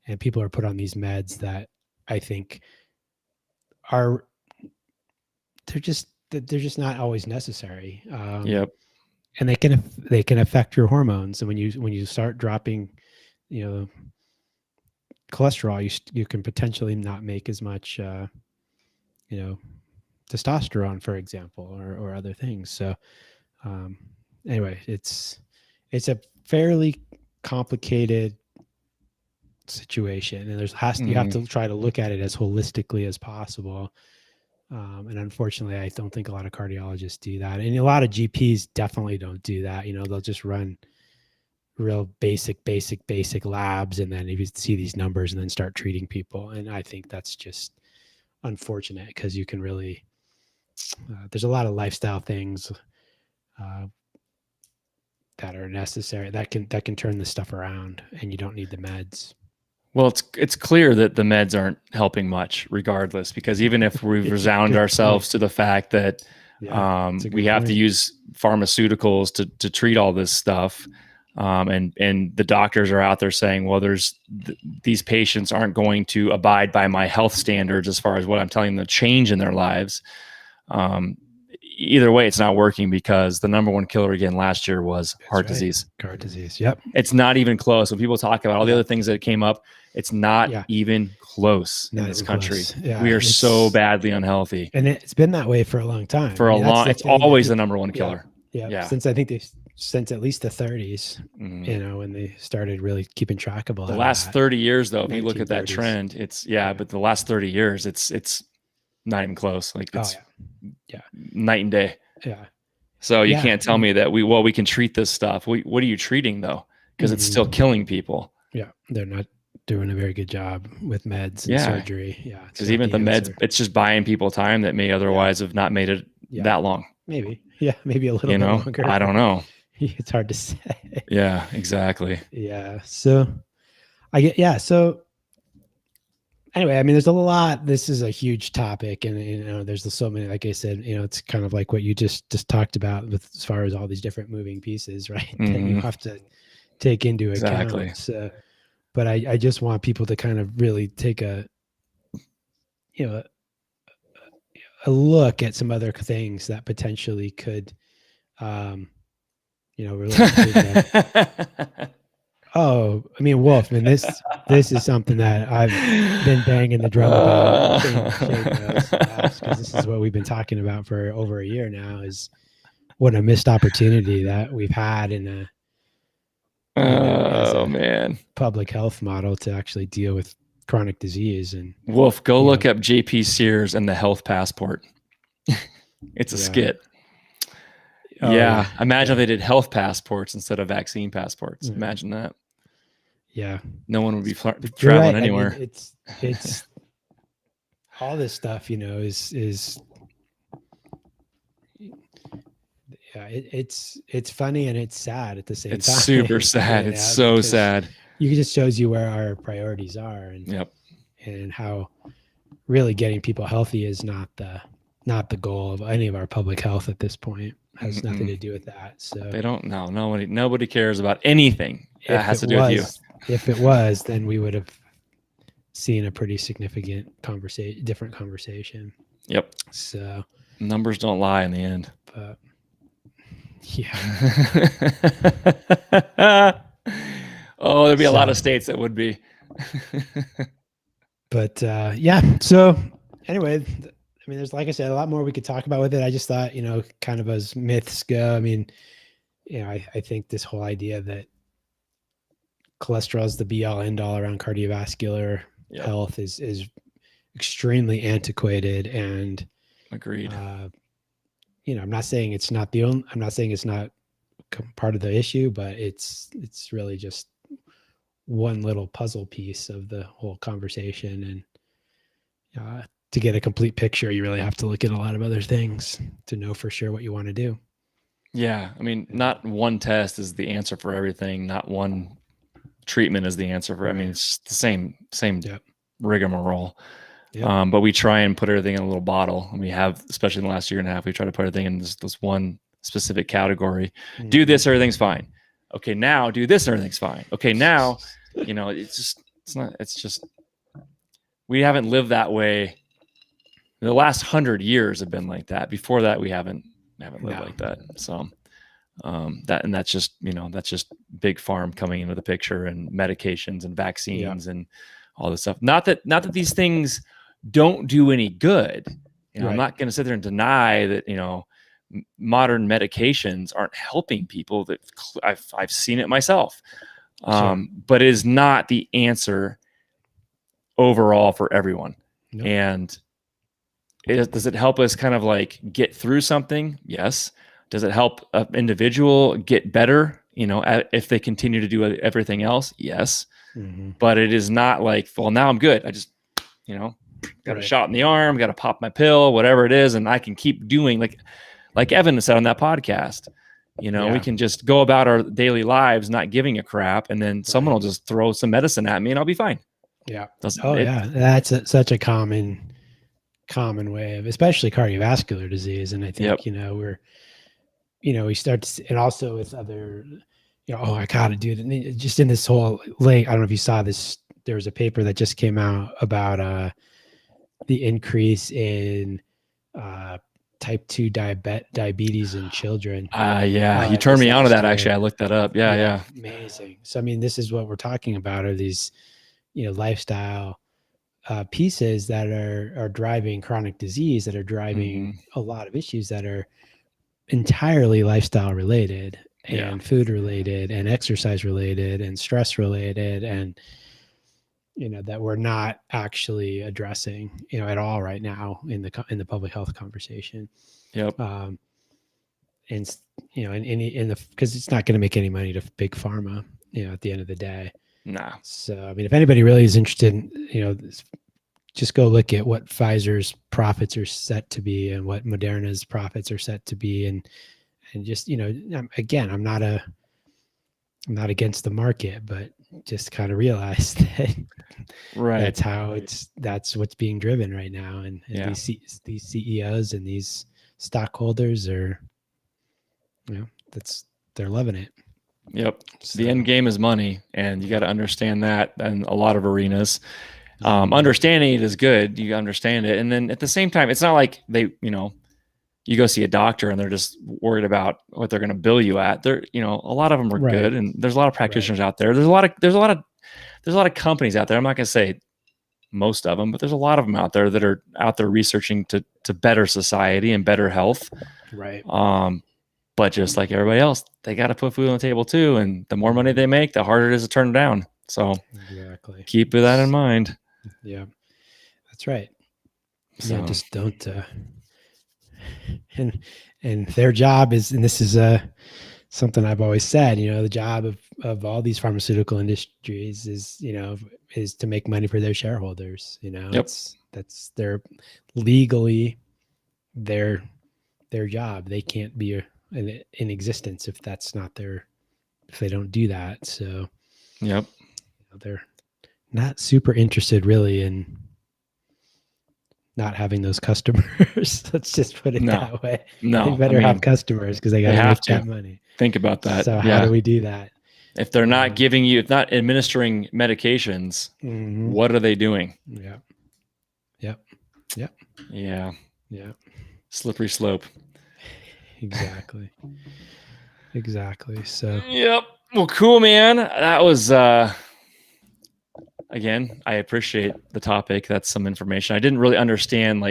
And people are put on these meds that I think they're just not always necessary. And they can affect your hormones. And when you start dropping, you know, cholesterol, you can potentially not make as much, you know, testosterone, for example, or other things. So anyway, it's a fairly complicated situation, and you have to try to look at it as holistically as possible. And unfortunately, I don't think a lot of cardiologists do that, and a lot of GPs definitely don't do that. You know, they'll just run real basic labs, and then if you see these numbers and then start treating people. And I think that's just unfortunate, because you can really there's a lot of lifestyle things that are necessary that can turn this stuff around, and you don't need the meds. Well, it's clear that the meds aren't helping much regardless, because even if we've resigned ourselves to the fact that we have to use pharmaceuticals to treat all this stuff, and the doctors are out there saying, well, these patients aren't going to abide by my health standards as far as what I'm telling them to change in their lives. Either way, it's not working, because the number one killer again last year was heart disease. Heart disease. Yep. It's not even close. When people talk about all the other things that came up, it's not even close in this country. Yeah, we are so badly unhealthy. And it's been that way for a long time. It's always the number one killer. Yeah. Since I think since at least the 30s, you know, when they started really keeping track of all the last 30 years, though, if you look at that trend, it's but the last 30 years, it's not even close. Like it's night and day. Yeah. So you can't tell me that we can treat this stuff. What are you treating though? Because it's still killing people. Yeah. They're not doing a very good job with meds and surgery. Yeah. Because even the meds, it's just buying people time that may otherwise have not made it that long. Maybe. Yeah. Maybe a little bit longer. I don't know. It's hard to say. Yeah, exactly. Yeah. So So anyway, I mean, there's a lot. This is a huge topic, and you know, there's so many. Like I said, you know, it's kind of like what you just talked about with as far as all these different moving pieces, right? That you have to take into account. So, but I just want people to kind of really take a look at some other things that potentially could really improve them. Oh, I mean, Wolf, man, this is something that I've been banging the drum about. Shane knows, because this is what we've been talking about for over a year now. Is what a missed opportunity that we've had in as a man, public health model to actually deal with chronic disease. And Wolf, go look up JP Sears and the health passport. It's a skit. Yeah. Imagine if they did health passports instead of vaccine passports. Imagine that. Yeah. No one would be traveling anywhere. I mean, it's all this stuff, is it's funny and it's sad at the same time. It's super sad. It's so sad. It just shows you where our priorities are, and how really getting people healthy is not the goal of any of our public health at this point. It has nothing to do with that. So they don't know. Nobody cares about anything that has to do with you. If it was, then we would have seen a pretty significant different conversation. Yep. So numbers don't lie in the end. But yeah. Oh, there'd be a lot of states that would be. But so anyway, I mean, there's, like I said, a lot more we could talk about with it. I just thought, kind of as myths go, I mean, I think this whole idea that cholesterol is the be all end all around cardiovascular health is extremely antiquated. And agreed. I'm not saying it's not I'm not saying it's not part of the issue, but it's really just one little puzzle piece of the whole conversation. And to get a complete picture, you really have to look at a lot of other things to know for sure what you want to do. Yeah. I mean, not one test is the answer for everything. Not one treatment is the answer for, I mean, it's the same rigmarole. Yep. But we try and put everything in a little bottle, and we have, especially in the last year and a half, we try to put everything in this one specific category. Mm-hmm. Do this, everything's fine. Okay, now do this, everything's fine. Okay, now, it's just, we haven't lived that way. The last 100 years have been like that. Before that, we haven't lived like that. So that's just, that's just big farm coming into the picture, and medications and vaccines and all this stuff. Not that these things don't do any good. I'm not going to sit there and deny that, modern medications aren't helping people. That I've seen it myself. But it is not the answer overall for everyone. Nope. And does it help us kind of like get through something? Yes. Does it help an individual get better, if they continue to do everything else? Yes. Mm-hmm. But it is not like, well, now I'm good. I just, got a shot in the arm, got to pop my pill, whatever it is. And I can keep doing like Evan said on that podcast, we can just go about our daily lives, not giving a crap. And then someone will just throw some medicine at me and I'll be fine. Yeah. That's such a common way of, especially cardiovascular disease. And I think, we start to see, and also with other, I gotta do it. And just in this whole link, I don't know if you saw this, there was a paper that just came out about the increase in type 2 diabetes in children. You turned me on to that. Actually, I looked that up. Yeah. Amazing. So, I mean, this is what we're talking about, are these, lifestyle pieces that are driving chronic disease, that are driving a lot of issues that are entirely lifestyle related and food related and exercise related and stress related, and that we're not actually addressing at all right now in the public health conversation. Yep. And because it's not going to make any money to big pharma at the end of the day. No. So I mean, if anybody really is interested in just go look at what Pfizer's profits are set to be and what Moderna's profits are set to be. And just, again, I'm not against the market, but just kind of realize that that's what's being driven right now. And these CEOs and these stockholders are, they're loving it. Yep. So the end game is money, and you got to understand that in a lot of arenas. Understanding it is good. You understand it. And then at the same time, it's not like they, you go see a doctor and they're just worried about what they're going to bill you at. They're, a lot of them are good, and there's a lot of practitioners out there. There's a lot of companies out there. I'm not going to say most of them, but there's a lot of them out there that are out there researching to better society and better health. Right. But just like everybody else, they got to put food on the table too. And the more money they make, the harder it is to turn them down. So keep that in mind. Yeah, that's right. So yeah, just don't, and their job is, and this is something I've always said, the job of all these pharmaceutical industries is, is to make money for their shareholders. That's their legally their job. They can't be in existence if that's not if they don't do that. So they're not super interested really in not having those customers. Let's just put it that way. No, they better have customers because they got to make that money. Think about that. So how do we do that? If they're not giving you, if not administering medications, what are they doing? Yep. Yeah. Slippery slope. Exactly. So. Yep. Well, cool, man. That was, again, I appreciate the topic. That's some information. I didn't really understand,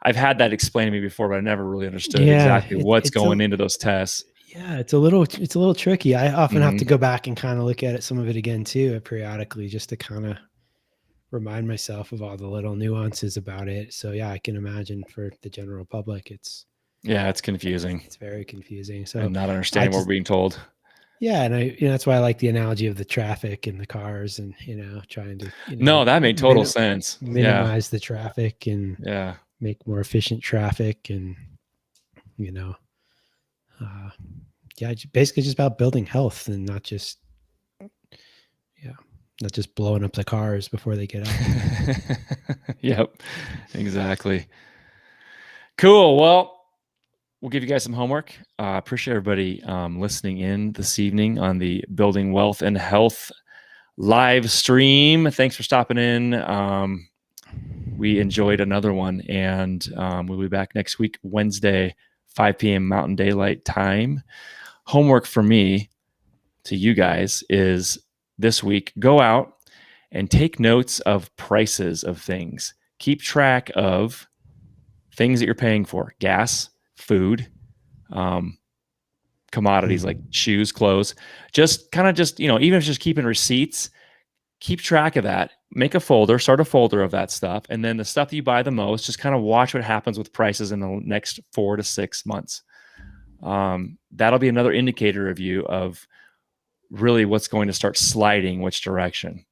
I've had that explained to me before, but I never really understood exactly what's going into those tests. Yeah, it's a little tricky. I often have to go back and kind of look at some of it again too, periodically, just to kind of remind myself of all the little nuances about it. So yeah, I can imagine for the general public, it's confusing. It's very confusing. So and not understanding what we're being told. Yeah, and that's why I like the analogy of the traffic and the cars, and trying to. No, that made total sense. Minimize the traffic and make more efficient traffic, and basically just about building health and not just blowing up the cars before they get out. Yep, exactly. Cool. Well, we'll give you guys some homework. Appreciate everybody listening in this evening on the Building Wealth and Health live stream. Thanks for stopping in. We enjoyed another one, and we'll be back next week, Wednesday, 5 p.m. Mountain Daylight Time. Homework for me to you guys is this week, go out and take notes of prices of things. Keep track of things that you're paying for: gas, food, commodities like shoes, clothes. Just even if it's just keeping receipts, keep track of that. Make a folder, start a folder of that stuff. And then the stuff that you buy the most, just kind of watch what happens with prices in the next 4 to 6 months. That'll be another indicator of you of really what's going to start sliding which direction.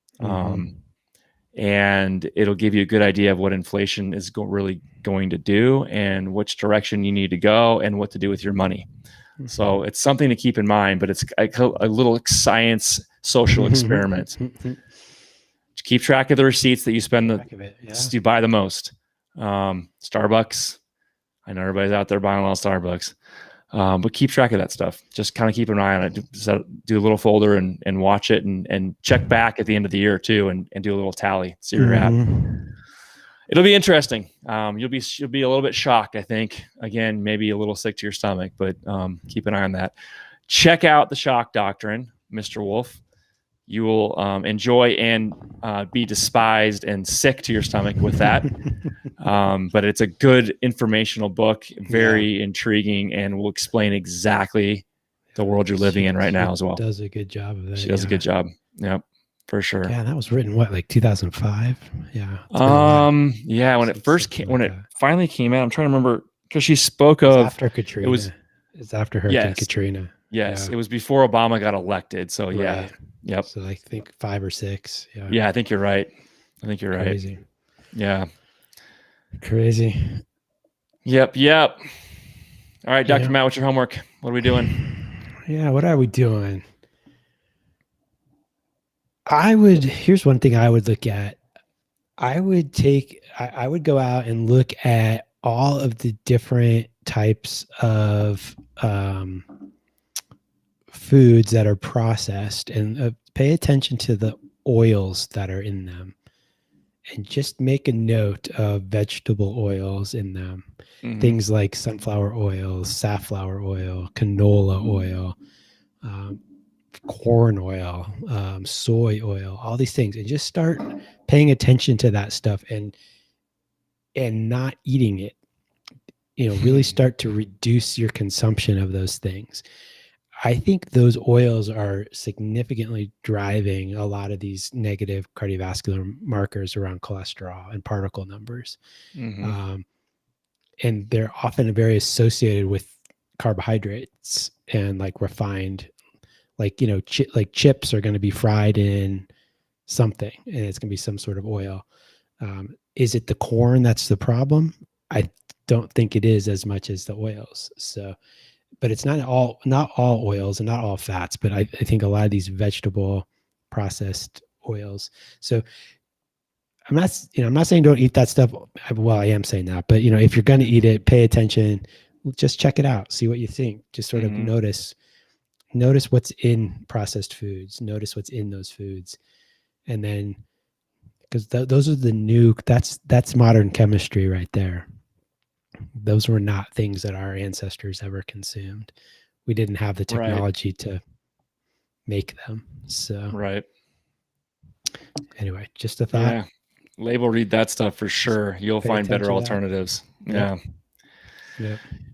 And it'll give you a good idea of what inflation is really going to do and which direction you need to go and what to do with your money. So it's something to keep in mind, but it's a little science social experiment. Keep track of the receipts that you spend, you buy the most. Starbucks. I know everybody's out there buying a lot of Starbucks. But keep track of that stuff. Just kind of keep an eye on it. Do a little folder and watch it and check back at the end of the year too and do a little tally. See where you're at. It'll be interesting. You'll be a little bit shocked, I think. Again, maybe a little sick to your stomach, but keep an eye on that. Check out the Shock Doctrine, Mr. Wolf. You will enjoy and be despised and sick to your stomach with that. But it's a good informational book, very intriguing, and will explain exactly the world you're living in right now as well. Does a good job of that. She does a good job. Yep, for sure. Yeah, that was written like 2005? Yeah. Yeah, when it finally came out, I'm trying to remember because she spoke of after Katrina. It's after Hurricane Katrina. Yes, it was before Obama got elected. So yeah. Yep. So I think 5 or 6. Yeah. Yeah, I think you're right. Crazy. Yeah. Crazy. Yep. All right, Dr. Matt, what's your homework? What are we doing? Yeah, what are we doing? Here's one thing I would look at. I would go out and look at all of the different types of foods that are processed, and pay attention to the oils that are in them, and just make a note of vegetable oils in them. Things like sunflower oils, safflower oil, canola oil, corn oil, soy oil, all these things, and just start paying attention to that stuff and not eating it. Really start to reduce your consumption of those things. I think those oils are significantly driving a lot of these negative cardiovascular markers around cholesterol and particle numbers. And they're often very associated with carbohydrates and like refined, like, like chips are going to be fried in something, and it's going to be some sort of oil. Is it the corn that's the problem? I don't think it is as much as the oils. So, but it's not all oils and not all fats, but I think a lot of these vegetable processed oils. So I'm not saying don't eat that stuff. Well, I am saying that, but if you're going to eat it, pay attention, just check it out, see what you think. Just sort of notice what's in processed foods, notice what's in those foods. And then, because those are that's modern chemistry right there. Those were not things that our ancestors ever consumed. We didn't have the technology to make them. So anyway, just a thought. Yeah. Label read that stuff for sure. You'll find better alternatives. Yeah.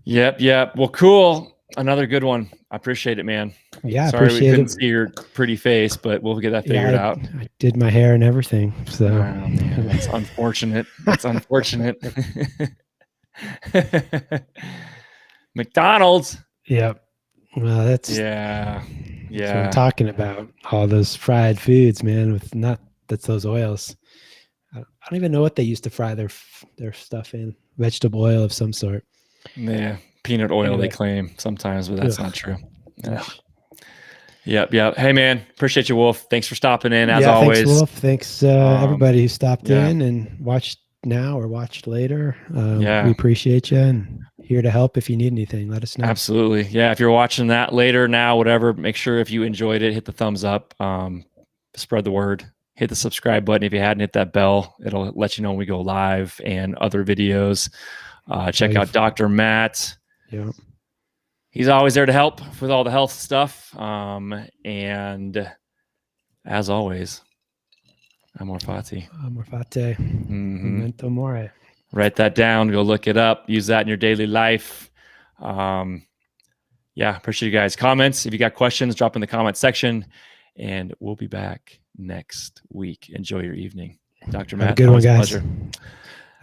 Yep. Well, cool. Another good one. I appreciate it, man. Yeah. Sorry we couldn't see your pretty face, but we'll get that figured out. I did my hair and everything. So man, that's unfortunate. That's unfortunate. McDonald's. Yep. Well, that's that's what I'm talking about. All those fried foods, man, that's those oils. I don't even know what they used to fry their stuff in. Vegetable oil of some sort. Yeah, peanut oil they claim sometimes, but that's not true. Yep. Hey, man, appreciate you, Wolf. Thanks for stopping in as always. Thanks, Wolf. Thanks everybody who stopped in and watched now or watched later. We appreciate you and here to help. If you need anything, let us know. Absolutely. Yeah, if you're watching that later, now, whatever, make sure if you enjoyed it, hit the thumbs up, spread the word. Hit the subscribe button. If you hadn't hit that bell, it'll let you know when we go live and other videos. Check out Dr. Matt. Yeah. He's always there to help with all the health stuff. And as always, amor fati. Amor fati. Memento mori. Write that down. Go look it up. Use that in your daily life. Appreciate you guys. Comments. If you got questions, drop in the comment section. And we'll be back next week. Enjoy your evening. Dr. Matt. Have a good one, guys. Pleasure.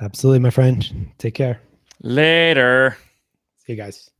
Absolutely, my friend. Take care. Later. See you guys.